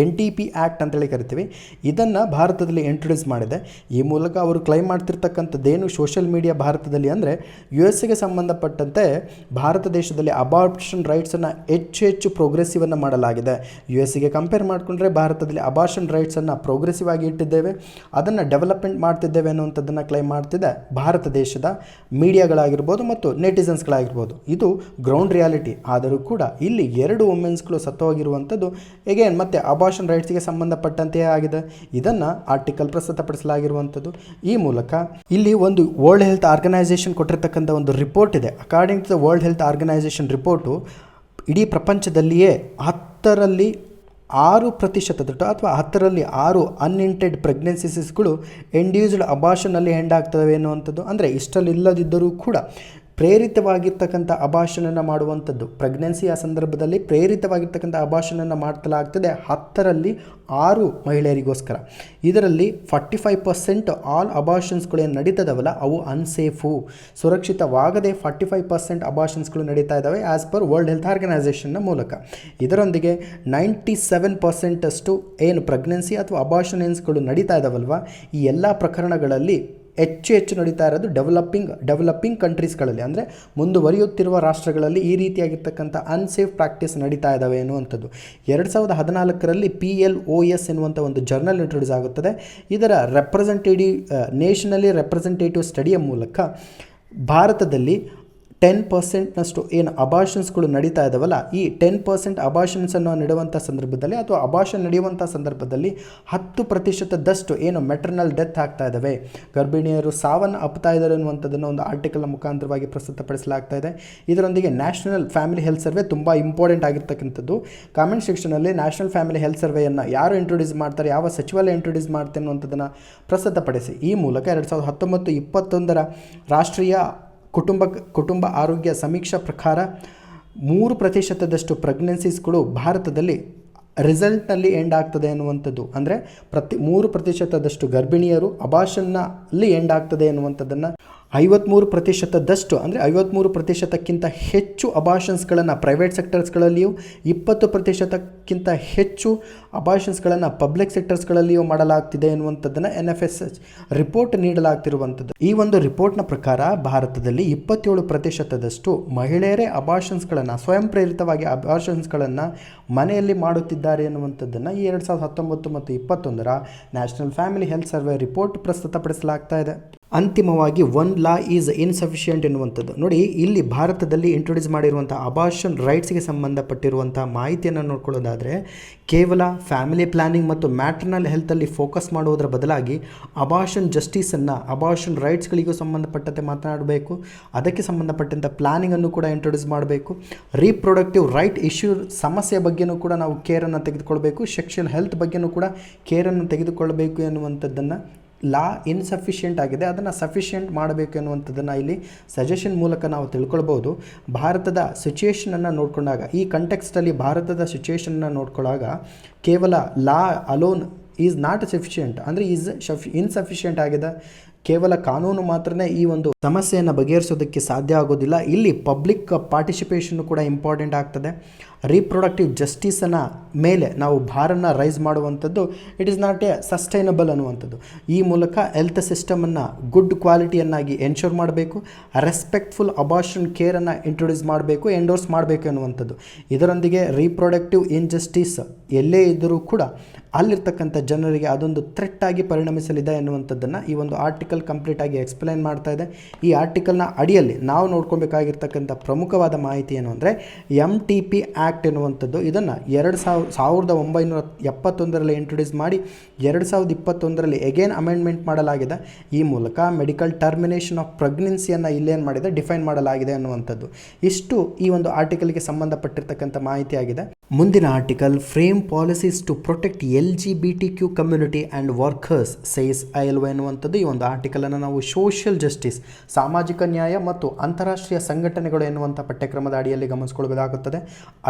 A: NTP ಆ್ಯಕ್ಟ್ ಅಂತೇಳಿ ಕರಿತೀವಿ. ಇದನ್ನು ಭಾರತದಲ್ಲಿ ಇಂಟ್ರೊಡ್ಯೂಸ್ ಮಾಡಿದೆ. ಈ ಮೂಲಕ ಅವರು ಕ್ಲೈಮ್ ಮಾಡ್ತಿರ್ತಕ್ಕಂಥದ್ದೇನು ಸೋಷಿಯಲ್ ಮೀಡಿಯಾ ಭಾರತದಲ್ಲಿ ಅಂದರೆ, USA ಗೆ ಸಂಬಂಧಪಟ್ಟಂತೆ ಭಾರತ ದೇಶದಲ್ಲಿ ಅಬಾರ್ಷನ್ ರೈಟ್ಸನ್ನು ಹೆಚ್ಚು ಪ್ರೋಗ್ರೆಸಿವನ್ನು ಮಾಡಲಾಗಿದೆ. USA ಗೆ ಕಂಪೇರ್ ಮಾಡಿಕೊಂಡ್ರೆ ಭಾರತದಲ್ಲಿ ಅಬಾರ್ಷನ್ ರೈಟ್ಸನ್ನು ಪ್ರೋಗ್ರೆಸಿವ್ ಆಗಿ ಇಟ್ಟಿದ್ದೇವೆ, ಅದನ್ನು ಡೆವಲಪ್ಮೆಂಟ್ ಮಾಡ್ತಿದ್ದೇವೆ ಅನ್ನುವಂಥದ್ದನ್ನು ಕ್ಲೈಮ್ ಮಾಡ್ತಿದ್ದೆ ಭಾರತ ದೇಶದ ಮೀಡಿಯಾಗಳಾಗಿರ್ಬೋದು ಮತ್ತು ನೆಟಿಸನ್ಸ್ಗಳಾಗಿರ್ಬೋದು. ಇದು ಗ್ರೌಂಡ್ ರಿಯಾಲಿಟಿ. ಆದರೂ ಕೂಡ ಇಲ್ಲಿ ಎರಡು ವುಮೆನ್ಸ್ಗಳು ಸತ್ತೋಗಿರುವಂಥದ್ದು ಎಗೇನ್ ಮತ್ತೆ ಅಬಾರ್ಷನ್ ರೈಟ್ಸ್ಗೆ ಸಂಬಂಧಪಟ್ಟಂತೆಯೇ ಆಗಿದೆ. ಇದನ್ನು ಆರ್ಟಿಕಲ್ ಪ್ರಸ್ತುತಪಡಿಸಲಾಗಿರುವಂಥದ್ದು. ಈ ಮೂಲಕ ಇಲ್ಲಿ ಒಂದು ವರ್ಲ್ಡ್ ಹೆಲ್ತ್ ಆರ್ಗನೈಸೇಷನ್ ಕೊಟ್ಟಿರ್ತಕ್ಕಂಥ ಒಂದು ರಿಪೋರ್ಟ್ ಇದೆ. According to the world health organisation report ಇಡೀ ಪ್ರಪಂಚದಲ್ಲಿಯೇ 10ರಲ್ಲಿ 6% ಅಥವಾ 10ರಲ್ಲಿ 6 ಅನ್ಇಂಟೆಡ್ ಪ್ರೆಗ್ನೆನ್ಸಿಸ್ಗಳು ಇಂಡ್ಯೂಸ್ಡ್ ಅಬಾರ್ಷನಲ್ಲಿ ಎಂಡ್ ಆಗ್ತವೆ ಅನ್ನುವಂಥದ್ದು. ಅಂದರೆ ಇಷ್ಟಲ್ಲಿ ಇಲ್ಲದಿದ್ದರೂ ಕೂಡ ಪ್ರೇರಿತವಾಗಿರ್ತಕ್ಕಂಥ ಅಬಾರ್ಷನನ್ನು ಮಾಡುವಂಥದ್ದು, ಪ್ರೆಗ್ನೆನ್ಸಿಯ ಸಂದರ್ಭದಲ್ಲಿ ಪ್ರೇರಿತವಾಗಿರ್ತಕ್ಕಂಥ ಅಬಾರ್ಷನನ್ನು ಮಾಡ್ತಲಾಗ್ತದೆ 10ರಲ್ಲಿ 6 ಮಹಿಳೆಯರಿಗೋಸ್ಕರ. ಇದರಲ್ಲಿ 45% ಆಲ್ ಅಬಾರ್ಷನ್ಸ್ಗಳು ಏನು ನಡೀತದವಲ್ಲ ಅವು ಅನ್ಸೇಫು, ಸುರಕ್ಷಿತವಾಗದೆ 45% ಅಬಾರ್ಷನ್ಸ್ಗಳು ನಡೀತಾ ಇದ್ದಾವೆ ಆ್ಯಸ್ ಪರ್ ವರ್ಲ್ಡ್ ಹೆಲ್ತ್ ಆರ್ಗನೈಸೇಷನ್ನ ಮೂಲಕ. ಇದರೊಂದಿಗೆ 97% ಅಷ್ಟು ಏನು ಪ್ರೆಗ್ನೆನ್ಸಿ ಅಥವಾ ಅಬಾರ್ಷನ್ಸ್ಗಳು ನಡೀತಾ ಇದ್ದಾವಲ್ವ, ಈ ಎಲ್ಲ ಪ್ರಕರಣಗಳಲ್ಲಿ ಹೆಚ್ಚು ನಡೀತಾ ಇರೋದು ಡೆವಲಪಿಂಗ್ ಕಂಟ್ರೀಸ್ಗಳಲ್ಲಿ, ಅಂದರೆ ಮುಂದುವರಿಯುತ್ತಿರುವ ರಾಷ್ಟ್ರಗಳಲ್ಲಿ ಈ ರೀತಿಯಾಗಿರ್ತಕ್ಕಂಥ ಅನ್ಸೇಫ್ ಪ್ರಾಕ್ಟೀಸ್ ನಡೀತಾ ಇದ್ದಾವೆ ಎನ್ನುವಂಥದ್ದು. 2014ರಲ್ಲಿ PLOS ಎನ್ನುವಂಥ ಒಂದು ಜರ್ನಲ್ ಇಂಟ್ರೊಡ್ಯೂಸ್ ಆಗುತ್ತದೆ. ಇದರ ನೇಷನಲಿ ರೆಪ್ರೆಸೆಂಟೇಟಿವ್ ಸ್ಟಡಿಯ ಮೂಲಕ ಭಾರತದಲ್ಲಿ 10%ನಷ್ಟು ಏನು ಅಬಾರ್ಷನ್ಸ್ಗಳು ನಡೀತಾ ಇದ್ದಾವಲ್ಲ, ಈ 10% ಅಬಾರ್ಷನ್ಸನ್ನು ನೀಡುವಂಥ ಸಂದರ್ಭದಲ್ಲಿ ಅಥವಾ ಅಬಾರ್ಷನ್ ನಡೆಯುವಂಥ ಸಂದರ್ಭದಲ್ಲಿ 10%ದಷ್ಟು ಏನು ಮೆಟರ್ನಲ್ ಡೆತ್ ಆಗ್ತಾ ಇದ್ದಾವೆ, ಗರ್ಭಿಣಿಯರು ಸಾವನ್ನು ಅಪ್ತಾ ಇದ್ದಾರೆ ಅನ್ನುವಂಥದ್ದನ್ನು ಒಂದು ಆರ್ಟಿಕಲ್ನ ಮುಖಾಂತರವಾಗಿ ಪ್ರಸ್ತುತಪಡಿಸಲಾಗ್ತಾ ಇದೆ. ಇದರೊಂದಿಗೆ ನ್ಯಾಷನಲ್ ಫ್ಯಾಮಿಲಿ ಹೆಲ್ತ್ ಸರ್ವೆ ತುಂಬ ಇಂಪಾರ್ಟೆಂಟ್ ಆಗಿರ್ತಕ್ಕಂಥದ್ದು. ಕಾಮೆಂಟ್ ಸೆಕ್ಷನಲ್ಲಿ ನ್ಯಾಷನಲ್ ಫ್ಯಾಮಿಲಿ ಹೆಲ್ತ್ ಸರ್ವೆಯನ್ನು ಯಾರು ಇಂಟ್ರೊಡ್ಯೂಸ್ ಮಾಡ್ತಾರೆ, ಯಾವ ಸಚಿವಾಲಯ ಇಂಟ್ರೊಡ್ಯೂಸ್ ಮಾಡ್ತಾರೆ ಅನ್ನುವಂಥದ್ದನ್ನು ಪ್ರಸ್ತುತಪಡಿಸಿ. ಈ ಮೂಲಕ 2019-21 ರಾಷ್ಟ್ರೀಯ ಕುಟುಂಬ ಆರೋಗ್ಯ ಸಮೀಕ್ಷಾ ಪ್ರಕಾರ 3%ದಷ್ಟು ಪ್ರೆಗ್ನೆನ್ಸೀಸ್ಗಳು ಭಾರತದಲ್ಲಿ ರಿಸಲ್ಟ್ನಲ್ಲಿ ಎಂಡ್ ಆಗ್ತದೆ ಅನ್ನುವಂಥದ್ದು. ಅಂದರೆ 3%ದಷ್ಟು ಗರ್ಭಿಣಿಯರು ಅಬಾರ್ಷನ್ನಲ್ಲಿ ಎಂಡ್ ಆಗ್ತದೆ ಅನ್ನುವಂಥದ್ದನ್ನು 53%ದಷ್ಟು ಅಂದರೆ 53%ಕ್ಕಿಂತ ಹೆಚ್ಚು ಅಬಾರ್ಷನ್ಸ್ಗಳನ್ನು ಪ್ರೈವೇಟ್ ಸೆಕ್ಟರ್ಸ್ಗಳಲ್ಲಿಯೂ 20%ಕ್ಕಿಂತ ಹೆಚ್ಚು ಅಬಾರ್ಷನ್ಸ್ಗಳನ್ನು ಪಬ್ಲಿಕ್ ಸೆಕ್ಟರ್ಸ್ಗಳಲ್ಲಿಯೂ ಮಾಡಲಾಗ್ತಿದೆ ಎನ್ನುವಂಥದ್ದನ್ನು NFSH ರಿಪೋರ್ಟ್ ನೀಡಲಾಗ್ತಿರುವಂಥದ್ದು. ಈ ಒಂದು ರಿಪೋರ್ಟ್ನ ಪ್ರಕಾರ ಭಾರತದಲ್ಲಿ 27%ದಷ್ಟು ಮಹಿಳೆಯರೇ ಅಬಾರ್ಷನ್ಸ್ಗಳನ್ನು ಸ್ವಯಂ ಪ್ರೇರಿತವಾಗಿ ಅಬಾರ್ಷನ್ಸ್ಗಳನ್ನು ಮನೆಯಲ್ಲಿ ಮಾಡುತ್ತಿದ್ದಾರೆ ಎನ್ನುವಂಥದ್ದನ್ನು ಈ 2019 ಮತ್ತು 2021 national family health survey report ಪ್ರಸ್ತುತಪಡಿಸಲಾಗ್ತಾ ಇದೆ. ಅಂತಿಮವಾಗಿ 1 ಲಾ ಈಸ್ ಇನ್ಸಫಿಷಿಯೆಂಟ್ ಎನ್ನುವಂಥದ್ದು. ನೋಡಿ, ಇಲ್ಲಿ ಭಾರತದಲ್ಲಿ ಇಂಟ್ರೊಡ್ಯೂಸ್ ಮಾಡಿರುವಂಥ ಅಬಾರ್ಷನ್ ರೈಟ್ಸ್ಗೆ ಸಂಬಂಧಪಟ್ಟಿರುವಂಥ ಮಾಹಿತಿಯನ್ನು ನೋಡ್ಕೊಳ್ಳೋದಾದರೆ, ಕೇವಲ ಫ್ಯಾಮಿಲಿ ಪ್ಲಾನಿಂಗ್ ಮತ್ತು ಮ್ಯಾಟ್ರನಲ್ ಹೆಲ್ತಲ್ಲಿ ಫೋಕಸ್ ಮಾಡುವುದರ ಬದಲಾಗಿ ಅಬಾರ್ಷನ್ ಜಸ್ಟಿಸನ್ನು, ಅಬಾರ್ಷನ್ ರೈಟ್ಸ್ಗಳಿಗೂ ಸಂಬಂಧಪಟ್ಟಂತೆ ಮಾತನಾಡಬೇಕು. ಅದಕ್ಕೆ ಸಂಬಂಧಪಟ್ಟಂಥ ಪ್ಲಾನಿಂಗನ್ನು ಕೂಡ ಇಂಟ್ರೊಡ್ಯೂಸ್ ಮಾಡಬೇಕು. ರೀಪ್ರೊಡಕ್ಟಿವ್ ರೈಟ್ ಇಶ್ಯೂ ಸಮಸ್ಯೆ ಬಗ್ಗೆಯೂ ಕೂಡ ನಾವು ಕೇರನ್ನು ತೆಗೆದುಕೊಳ್ಬೇಕು. ಸೆಕ್ಷುವಲ್ ಹೆಲ್ತ್ ಬಗ್ಗೆಯೂ ಕೂಡ ಕೇರನ್ನು ತೆಗೆದುಕೊಳ್ಳಬೇಕು ಎನ್ನುವಂಥದ್ದನ್ನು ಲಾ ಇನ್ಸಫಿಷಿಯೆಂಟ್ ಆಗಿದೆ, ಅದನ್ನು ಸಫಿಷಿಯೆಂಟ್ ಮಾಡಬೇಕು ಅನ್ನುವಂಥದ್ದನ್ನು ಇಲ್ಲಿ ಸಜೆಷನ್ ಮೂಲಕ ನಾವು ತಿಳ್ಕೊಳ್ಬೋದು. ಭಾರತದ ಸಿಚುಯೇಷನನ್ನು ನೋಡಿಕೊಂಡಾಗ, ಈ ಕಂಟೆಕ್ಸ್ಟಲ್ಲಿ ಭಾರತದ ಸಿಚುಯೇಷನನ್ನು ನೋಡ್ಕೊಳ್ಳಾಗ ಕೇವಲ ಲಾ ಅಲೋನ್ ಈಸ್ ನಾಟ್ ಸಫಿಷಿಯೆಂಟ್, ಅಂದರೆ ಇನ್ಸಫಿಷಿಯೆಂಟ್ ಆಗಿದೆ. ಕೇವಲ ಕಾನೂನು ಮಾತ್ರನೇ ಈ ಒಂದು ಸಮಸ್ಯೆಯನ್ನು ಬಗೆಹರಿಸೋದಕ್ಕೆ ಸಾಧ್ಯ ಆಗೋದಿಲ್ಲ. ಇಲ್ಲಿ ಪಬ್ಲಿಕ್ ಪಾರ್ಟಿಸಿಪೇಷನ್ ಕೂಡ ಇಂಪಾರ್ಟೆಂಟ್ ಆಗ್ತದೆ. ರೀಪ್ರೊಡಕ್ಟಿವ್ ಜಸ್ಟಿಸನ್ನು ಮೇಲೆ ನಾವು ಭಾರನ ರೈಸ್ ಮಾಡುವಂಥದ್ದು it is not A sustainable ಅನ್ನುವಂಥದ್ದು. ಈ ಮೂಲಕ ಹೆಲ್ತ್ ಸಿಸ್ಟಮನ್ನು ಗುಡ್ ಕ್ವಾಲಿಟಿಯನ್ನಾಗಿ ಎನ್ಶೋರ್ ಮಾಡಬೇಕು, ರೆಸ್ಪೆಕ್ಟ್ಫುಲ್ ಅಬಾರ್ಷನ್ ಕೇರನ್ನು ಇಂಟ್ರೊಡ್ಯೂಸ್ ಮಾಡಬೇಕು, ಎಂಡೋರ್ಸ್ ಮಾಡಬೇಕು ಅನ್ನುವಂಥದ್ದು. ಇದರೊಂದಿಗೆ ರೀಪ್ರೊಡಕ್ಟಿವ್ ಇನ್ಜಸ್ಟಿಸ್ ಎಲ್ಲೇ ಇದ್ದರೂ ಕೂಡ ಅಲ್ಲಿರ್ತಕ್ಕಂಥ ಜನರಿಗೆ ಅದೊಂದು ಥ್ರೆಟ್ ಆಗಿ ಪರಿಣಮಿಸಲಿದೆ ಎನ್ನುವಂಥದ್ದನ್ನು ಈ ಒಂದು ಆರ್ಟಿಕಲ್ ಕಂಪ್ಲೀಟ್ ಆಗಿ ಎಕ್ಸ್ಪ್ಲೈನ್ ಮಾಡ್ತಾ ಇದೆ. ಈ ಆರ್ಟಿಕಲ್ನ ಅಡಿಯಲ್ಲಿ ನಾವು ನೋಡ್ಕೊಬೇಕಾಗಿರ್ತಕ್ಕಂಥ ಪ್ರಮುಖವಾದ ಮಾಹಿತಿ ಏನು ಅಂದರೆ, MTP ಆ್ಯಕ್ಟ್ ಎನ್ನುವಂಥದ್ದು ಇದನ್ನು 1971ರಲ್ಲಿ ಇಂಟ್ರೊಡ್ಯೂಸ್ ಮಾಡಿ 2021ರಲ್ಲಿ ಎಗೇನ್ ಅಮೆಂಡ್ಮೆಂಟ್ ಮಾಡಲಾಗಿದೆ. ಈ ಮೂಲಕ ಮೆಡಿಕಲ್ ಟರ್ಮಿನೇಷನ್ ಆಫ್ ಪ್ರೆಗ್ನೆನ್ಸಿಯನ್ನು ಇಲ್ಲೇನು ಮಾಡಿದೆ, ಡಿಫೈನ್ ಮಾಡಲಾಗಿದೆ ಅನ್ನುವಂಥದ್ದು. ಇಷ್ಟು ಈ ಒಂದು ಆರ್ಟಿಕಲ್ಗೆ ಸಂಬಂಧಪಟ್ಟಿರ್ತಕ್ಕಂಥ ಮಾಹಿತಿ ಆಗಿದೆ. ಮುಂದಿನ article, frame policies to protect LGBTQ community and workers says ILO ಎನ್ನುವಂಥದ್ದು. ಈ ಒಂದು ಆರ್ಟಿಕಲನ್ನು ನಾವು ಸೋಷಿಯಲ್ ಜಸ್ಟಿಸ್, ಸಾಮಾಜಿಕ ನ್ಯಾಯ ಮತ್ತು ಅಂತಾರಾಷ್ಟ್ರೀಯ ಸಂಘಟನೆಗಳು ಎನ್ನುವಂಥ ಪಠ್ಯಕ್ರಮದ ಅಡಿಯಲ್ಲಿ ಗಮನಿಸಿಕೊಳ್ಳಬೇಕಾಗುತ್ತದೆ.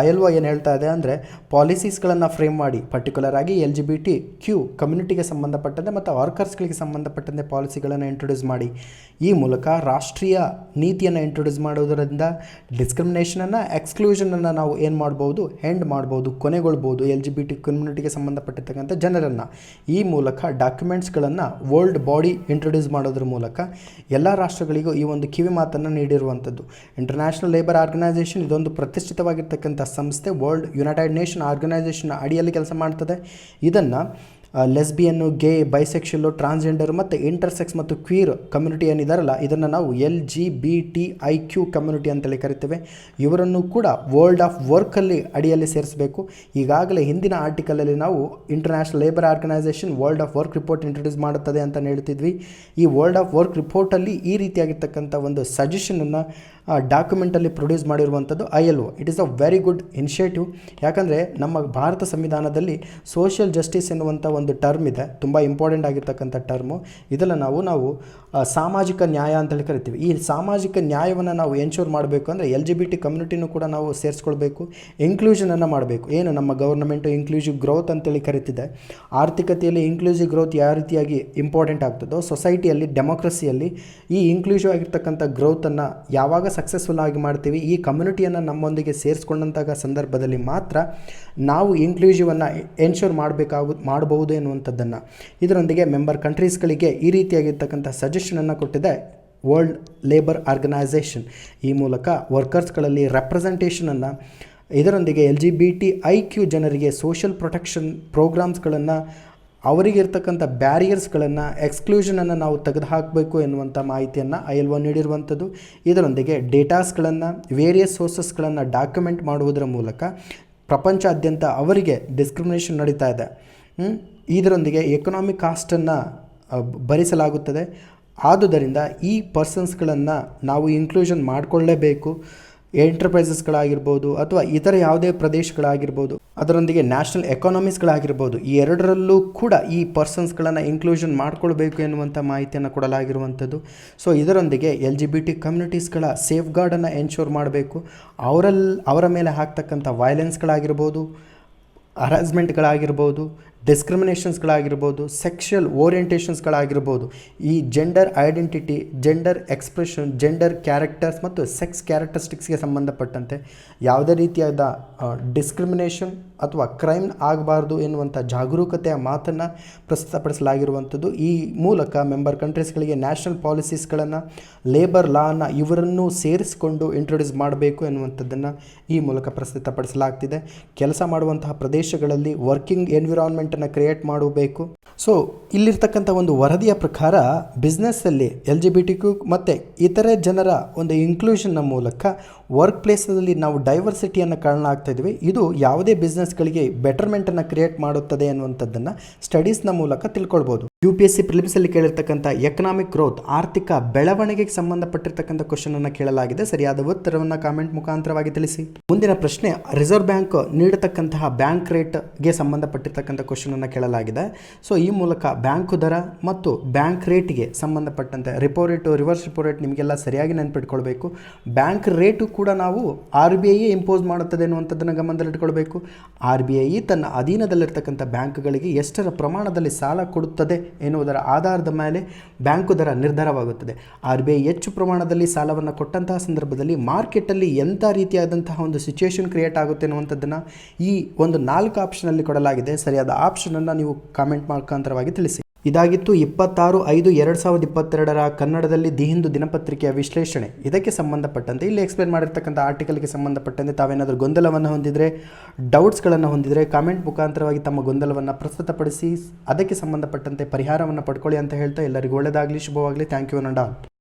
A: ILO ಏನು ಹೇಳ್ತಾ ಇದೆ ಅಂದರೆ, ಪಾಲಿಸೀಸ್ಗಳನ್ನು ಫ್ರೇಮ್ ಮಾಡಿ ಪರ್ಟಿಕ್ಯುಲರ್ ಆಗಿ LGBTQ ಕಮ್ಯುನಿಟಿಗೆ ಸಂಬಂಧಪಟ್ಟಂತೆ ಮತ್ತು ವರ್ಕರ್ಸ್ಗಳಿಗೆ ಸಂಬಂಧಪಟ್ಟಂತೆ ಪಾಲಿಸಿಗಳನ್ನು ಇಂಟ್ರೊಡ್ಯೂಸ್ ಮಾಡಿ, ಈ ಮೂಲಕ ರಾಷ್ಟ್ರೀಯ ನೀತಿಯನ್ನು ಇಂಟ್ರೊಡ್ಯೂಸ್ ಮಾಡೋದರಿಂದ ಡಿಸ್ಕ್ರಿಮಿನೇಷನನ್ನು, ಎಕ್ಸ್ಕ್ಲೂಷನನ್ನು ನಾವು ಏನು ಮಾಡ್ಬೋದು, ಎಂಡ್ ಮಾಡ್ಬೋದು, ಕೊನೆಗೊಳ್ಬೋದು LGBT ಕಮ್ಯುನಿಟಿಗೆ ಸಂಬಂಧಪಟ್ಟಿರ್ತಕ್ಕಂಥ ಜನರನ್ನು. ಈ ಮೂಲಕ ಡಾಕ್ಯುಮೆಂಟ್ಸ್ಗಳನ್ನು ವರ್ಲ್ಡ್ ಬಾಡಿ ಇಂಟ್ರೊಡ್ಯೂಸ್ ಮಾಡೋದ್ರ ಮೂಲಕ ಎಲ್ಲ ರಾಷ್ಟ್ರಗಳಿಗೂ ಈ ಒಂದು ಕಿವಿ ಮಾತನ್ನು ನೀಡಿರುವಂಥದ್ದು. ಇಂಟರ್ನ್ಯಾಷನಲ್ ಲೇಬರ್ ಆರ್ಗನೈಸೇಷನ್ ಇದೊಂದು ಪ್ರತಿಷ್ಠಿತವಾಗಿರ್ತಕ್ಕಂಥ ಸಂಸ್ಥೆ, ವರ್ಲ್ಡ್ ಯುನೈಟೆಡ್ ನೇಷನ್ ಆರ್ಗನೈಸೇಷನ್ ಅಡಿಯಲ್ಲಿ ಕೆಲಸ ಮಾಡ್ತದೆ. ಇದನ್ನು ಲೆಸ್ಬಿಯನ್ನು, ಗೇ, ಬೈಸೆಕ್ಷುಯಲ್ಲು, ಟ್ರಾನ್ಸ್ಜೆಂಡರ್ ಮತ್ತು ಇಂಟರ್ಸೆಕ್ಸ್ ಮತ್ತು ಕ್ವೀರ್ ಕಮ್ಯುನಿಟಿ ಏನಿದಾರಲ್ಲ, ಇದನ್ನು ನಾವು LGBTIQ ಕಮ್ಯುನಿಟಿ ಅಂತೇಳಿ ಕರಿತೇವೆ. ಇವರನ್ನು ಕೂಡ ವರ್ಲ್ಡ್ ಆಫ್ ವರ್ಕಲ್ಲಿ ಅಡಿಯಲ್ಲಿ ಸೇರಿಸಬೇಕು. ಈಗಾಗಲೇ ಹಿಂದಿನ ಆರ್ಟಿಕಲಲ್ಲಿ ನಾವು international labour organisation world of work report introduce ಮಾಡುತ್ತದೆ ಅಂತ ಹೇಳ್ತಿದ್ವಿ. ಈ ವರ್ಲ್ಡ್ ಆಫ್ ವರ್ಕ್ ರಿಪೋರ್ಟಲ್ಲಿ ಈ ರೀತಿಯಾಗಿರ್ತಕ್ಕಂಥ ಒಂದು ಸಜೆಷನನ್ನು ಡಾಕ್ಯುಮೆಂಟಲ್ಲಿ ಪ್ರೊಡ್ಯೂಸ್ ಮಾಡಿರುವಂಥದ್ದು ILO. It is a very good initiative. ಯಾಕಂದರೆ ನಮ್ಮ ಭಾರತ ಸಂವಿಧಾನದಲ್ಲಿ ಸೋಷಿಯಲ್ ಜಸ್ಟಿಸ್ ಎನ್ನುವಂಥ ಒಂದು ಟರ್ಮ್ ಇದೆ, ತುಂಬ ಇಂಪಾರ್ಟೆಂಟ್ ಆಗಿರ್ತಕ್ಕಂಥ ಟರ್ಮು. ಇದನ್ನು ನಾವು ಸಾಮಾಜಿಕ ನ್ಯಾಯ ಅಂತೇಳಿ ಕರಿತೀವಿ. ಈ ಸಾಮಾಜಿಕ ನ್ಯಾಯವನ್ನು ನಾವು ಎನ್ಶೋರ್ ಮಾಡಬೇಕು ಅಂದರೆ LGBT ಕಮ್ಯುನಿಟಿನೂ ಕೂಡ ನಾವು ಸೇರಿಸ್ಕೊಳ್ಬೇಕು, ಇನ್ಕ್ಲೂಷನನ್ನು ಮಾಡಬೇಕು. ಏನು ನಮ್ಮ ಗೌರ್ನಮೆಂಟು ಇನ್ಕ್ಲೂಸಿವ್ ಗ್ರೋತ್ ಅಂತೇಳಿ ಕರಿತಿದೆ. ಆರ್ಥಿಕತೆಯಲ್ಲಿ ಇನ್ಕ್ಲೂಸಿವ್ ಗ್ರೋತ್ ಯಾವ ರೀತಿಯಾಗಿ ಇಂಪಾರ್ಟೆಂಟ್ ಆಗ್ತದೋ, ಸೊಸೈಟಿಯಲ್ಲಿ, ಡೆಮೋಕ್ರಸಿಯಲ್ಲಿ ಈ ಇನ್ಕ್ಲೂಸಿವ್ ಆಗಿರ್ತಕ್ಕಂಥ ಗ್ರೋತನ್ನು ಯಾವಾಗ ಸಕ್ಸಸ್ಫುಲ್ ಆಗಿ ಮಾಡ್ತೀವಿ, ಈ ಕಮ್ಯುನಿಟಿಯನ್ನು ನಮ್ಮೊಂದಿಗೆ ಸೇರಿಸ್ಕೊಂಡಂತಹ ಸಂದರ್ಭದಲ್ಲಿ ಮಾತ್ರ ನಾವು ಇನ್ಕ್ಲೂಸಿವನ್ನು ಎನ್ಶೋರ್ ಮಾಡಬಹುದು ಎನ್ನುವಂಥದ್ದನ್ನು ಇದರೊಂದಿಗೆ ಮೆಂಬರ್ ಕಂಟ್ರೀಸ್ಗಳಿಗೆ ಈ ರೀತಿಯಾಗಿರ್ತಕ್ಕಂಥ ಸಜೆಷನನ್ನು ಕೊಟ್ಟಿದೆ ವರ್ಲ್ಡ್ ಲೇಬರ್ ಆರ್ಗನೈಸೇಷನ್. ಈ ಮೂಲಕ ವರ್ಕರ್ಸ್ಗಳಲ್ಲಿ ರೆಪ್ರೆಸೆಂಟೇಷನನ್ನು, ಇದರೊಂದಿಗೆ LGBTIQ ಜನರಿಗೆ ಸೋಷಿಯಲ್ ಪ್ರೊಟೆಕ್ಷನ್ ಪ್ರೋಗ್ರಾಮ್ಸ್ಗಳನ್ನು, ಅವರಿಗಿರ್ತಕ್ಕಂಥ ಬ್ಯಾರಿಯರ್ಸ್ಗಳನ್ನು, ಎಕ್ಸ್ಕ್ಲೂಷನನ್ನು ನಾವು ತೆಗೆದುಹಾಕಬೇಕು ಎನ್ನುವಂಥ ಮಾಹಿತಿಯನ್ನು ILO ನೀಡಿರುವಂಥದ್ದು. ಇದರೊಂದಿಗೆ ಡೇಟಾಸ್ಗಳನ್ನು, ವೇರಿಯಸ್ ಸೋರ್ಸಸ್ಗಳನ್ನು ಡಾಕ್ಯುಮೆಂಟ್ ಮಾಡುವುದರ ಮೂಲಕ ಪ್ರಪಂಚಾದ್ಯಂತ ಅವರಿಗೆ ಡಿಸ್ಕ್ರಿಮಿನೇಷನ್ ನಡೀತಾ ಇದೆ. ಇದರೊಂದಿಗೆ ಎಕನಾಮಿಕ್ ಕಾಸ್ಟನ್ನು ಭರಿಸಲಾಗುತ್ತದೆ. ಆದುದರಿಂದ ಈ ಪರ್ಸನ್ಸ್ಗಳನ್ನು ನಾವು ಇನ್ಕ್ಲೂಷನ್ ಮಾಡಿಕೊಳ್ಳಲೇಬೇಕು. ಎಂಟರ್ಪ್ರೈಸಸ್ಗಳಾಗಿರ್ಬೋದು ಅಥವಾ ಇತರ ಯಾವುದೇ ಪ್ರದೇಶಗಳಾಗಿರ್ಬೋದು, ಅದರೊಂದಿಗೆ ನ್ಯಾಷನಲ್ ಎಕಾನಮೀಸ್ಗಳಾಗಿರ್ಬೋದು, ಈ ಎರಡರಲ್ಲೂ ಕೂಡ ಈ ಪರ್ಸನ್ಸ್ಗಳನ್ನು ಇನ್ಕ್ಲೂಷನ್ ಮಾಡಿಕೊಳ್ಬೇಕು ಎನ್ನುವಂಥ ಮಾಹಿತಿಯನ್ನು ಕೊಡಲಾಗಿರುವಂಥದ್ದು. ಸೊ ಇದರೊಂದಿಗೆ LGBT ಕಮ್ಯುನಿಟೀಸ್ಗಳ ಸೇಫ್ ಗಾರ್ಡನ್ನು ಎನ್ಶೋರ್ ಮಾಡಬೇಕು. ಅವರ ಮೇಲೆ ಆಗ್ತಕ್ಕಂಥ ವೈಲೆನ್ಸ್ಗಳಾಗಿರ್ಬೋದು, ಹರಾಸ್ಮೆಂಟ್ಗಳಾಗಿರ್ಬೋದು, ಡಿಸ್ಕ್ರಿಮಿನೇಷನ್ಸ್ಗಳಾಗಿರ್ಬೋದು, ಸೆಕ್ಷುಯಲ್ ಓರಿಯೆಂಟೇಷನ್ಸ್ಗಳಾಗಿರ್ಬೋದು, ಈ gender identity, gender expression, gender characters ಮತ್ತು ಸೆಕ್ಸ್ ಕ್ಯಾರೆಕ್ಟರಿಸ್ಟಿಕ್ಸ್ಗೆ ಸಂಬಂಧಪಟ್ಟಂತೆ ಯಾವುದೇ ರೀತಿಯಾದ ಡಿಸ್ಕ್ರಿಮಿನೇಷನ್ ಅಥವಾ ಕ್ರೈಮ್ ಆಗಬಾರ್ದು ಎನ್ನುವಂಥ ಜಾಗರೂಕತೆಯ ಮಾತನ್ನು ಪ್ರಸ್ತುತಪಡಿಸಲಾಗಿರುವಂಥದ್ದು. ಈ ಮೂಲಕ ಮೆಂಬರ್ ಕಂಟ್ರೀಸ್ಗಳಿಗೆ ನ್ಯಾಷನಲ್ ಪಾಲಿಸೀಸ್ಗಳನ್ನು, ಲೇಬರ್ ಲಾನ ಇವರನ್ನು ಸೇರಿಸಿಕೊಂಡು ಇಂಟ್ರೊಡ್ಯೂಸ್ ಮಾಡಬೇಕು ಎನ್ನುವಂಥದ್ದನ್ನು ಈ ಮೂಲಕ ಪ್ರಸ್ತುತಪಡಿಸಲಾಗ್ತಿದೆ. ಕೆಲಸ ಮಾಡುವಂತಹ ಪ್ರದೇಶಗಳಲ್ಲಿ ವರ್ಕಿಂಗ್ ಎನ್ವಿರಾನ್ಮೆಂಟನ್ನು ಕ್ರಿಯೇಟ್ ಮಾಡಬೇಕು. ಸೊ ಇಲ್ಲಿರ್ತಕ್ಕಂಥ ಒಂದು ವರದಿಯ ಪ್ರಕಾರ ಬಿಸ್ನೆಸ್ಸಲ್ಲಿ LGBTQ ಮತ್ತು ಇತರೆ ಜನರ ಒಂದು ಇನ್ಕ್ಲೂಷನ್ನ ಮೂಲಕ ವರ್ಕ್ ಪ್ಲೇಸಲ್ಲಿ ನಾವು ಡೈವರ್ಸಿಟಿಯನ್ನು ಕಾಣಲಾಗ್ತಾ ಇದ್ವಿ. ಇದು ಯಾವುದೇ ಬಿಸ್ನೆಸ್ಗಳಿಗೆ ಬೆಟರ್ಮೆಂಟನ್ನು ಕ್ರಿಯೇಟ್ ಮಾಡುತ್ತದೆ ಅನ್ನುವಂಥದ್ದನ್ನು ಸ್ಟಡೀಸ್ನ ಮೂಲಕ ತಿಳ್ಕೊಳ್ಬೋದು. UPSC ಪ್ರಿಲಿಮ್ಸಲ್ಲಿ ಕೇಳಿರ್ತಕ್ಕಂಥ ಎಕನಾಮಿಕ್ ಗ್ರೋತ್ ಆರ್ಥಿಕ ಬೆಳವಣಿಗೆಗೆ ಸಂಬಂಧಪಟ್ಟಿರ್ತಕ್ಕಂಥ ಕ್ವಶನ್ ಅನ್ನು ಕೇಳಲಾಗಿದೆ. ಸರಿಯಾದ ಉತ್ತರವನ್ನು ಕಾಮೆಂಟ್ ಮುಖಾಂತರವಾಗಿ ತಿಳಿಸಿ. ಮುಂದಿನ ಪ್ರಶ್ನೆ, ರಿಸರ್ವ್ ಬ್ಯಾಂಕ್ ನೀಡತಕ್ಕಂತಹ ಬ್ಯಾಂಕ್ ರೇಟ್ಗೆ ಸಂಬಂಧಪಟ್ಟಿರ್ತಕ್ಕಂಥ ಕ್ವಶನ್ ಅನ್ನು ಕೇಳಲಾಗಿದೆ. ಸೊ ಈ ಮೂಲಕ ಬ್ಯಾಂಕ್ ದರ ಮತ್ತು ಬ್ಯಾಂಕ್ ರೇಟ್ಗೆ ಸಂಬಂಧಪಟ್ಟಂತೆ repo rate, reverse repo rate ನಿಮಗೆಲ್ಲ ಸರಿಯಾಗಿ ನೆನಪಿಟ್ಕೊಳ್ಬೇಕು. ಬ್ಯಾಂಕ್ ರೇಟು ಕೂಡ ನಾವು RBI ಇಂಪೋಸ್ ಮಾಡುತ್ತದೆ ಅನ್ನುವಂಥದ್ದನ್ನು ಗಮನದಲ್ಲಿಟ್ಕೊಳ್ಬೇಕು. RBI ತನ್ನ ಅಧೀನದಲ್ಲಿರ್ತಕ್ಕಂಥ ಬ್ಯಾಂಕ್ಗಳಿಗೆ ಎಷ್ಟರ ಪ್ರಮಾಣದಲ್ಲಿ ಸಾಲ ಕೊಡುತ್ತದೆ ಎನ್ನುವುದರ ಆಧಾರದ ಮೇಲೆ ಬ್ಯಾಂಕು ದರ ನಿರ್ಧಾರವಾಗುತ್ತದೆ. RBI ಹೆಚ್ಚು ಪ್ರಮಾಣದಲ್ಲಿ ಸಾಲವನ್ನು ಕೊಟ್ಟಂತಹ ಸಂದರ್ಭದಲ್ಲಿ ಮಾರ್ಕೆಟಲ್ಲಿ ಎಂಥ ರೀತಿಯಾದಂತಹ ಒಂದು ಸಿಚುವೇಶನ್ ಕ್ರಿಯೇಟ್ ಆಗುತ್ತೆ ಅನ್ನುವಂಥದ್ದನ್ನು ಈ ಒಂದು 4 ಆಪ್ಷನಲ್ಲಿ ಕೊಡಲಾಗಿದೆ. ಸರಿಯಾದ ಆಪ್ಷನನ್ನು ನೀವು ಕಾಮೆಂಟ್ ಮುಖಾಂತರವಾಗಿ ತಿಳಿಸಿ. ಇದಾಗಿತ್ತು 26/5/2022 ಕನ್ನಡದಲ್ಲಿ ದಿ ಹಿಂದೂ ದಿನಪತ್ರಿಕೆಯ ವಿಶ್ಲೇಷಣೆ. ಇದಕ್ಕೆ ಸಂಬಂಧಪಟ್ಟಂತೆ ಇಲ್ಲಿ ಎಕ್ಸ್ಪ್ಲೇನ್ ಮಾಡಿರ್ತಕ್ಕಂಥ ಆರ್ಟಿಕಲ್ಗೆ ಸಂಬಂಧಪಟ್ಟಂತೆ ತಾವೇನಾದರೂ ಗೊಂದಲವನ್ನು ಹೊಂದಿದರೆ, ಡೌಟ್ಸ್ಗಳನ್ನು ಹೊಂದಿದರೆ ಕಾಮೆಂಟ್ ಮುಖಾಂತರವಾಗಿ ತಮ್ಮ ಗೊಂದಲವನ್ನು ಪ್ರಸ್ತುತಪಡಿಸಿ ಅದಕ್ಕೆ ಸಂಬಂಧಪಟ್ಟಂತೆ ಪರಿಹಾರವನ್ನು ಪಡ್ಕೊಳ್ಳಿ ಅಂತ ಹೇಳ್ತಾ ಎಲ್ಲರಿಗೂ ಒಳ್ಳೆಯದಾಗಲಿ, ಶುಭವಾಗಲಿ. Thank you and all.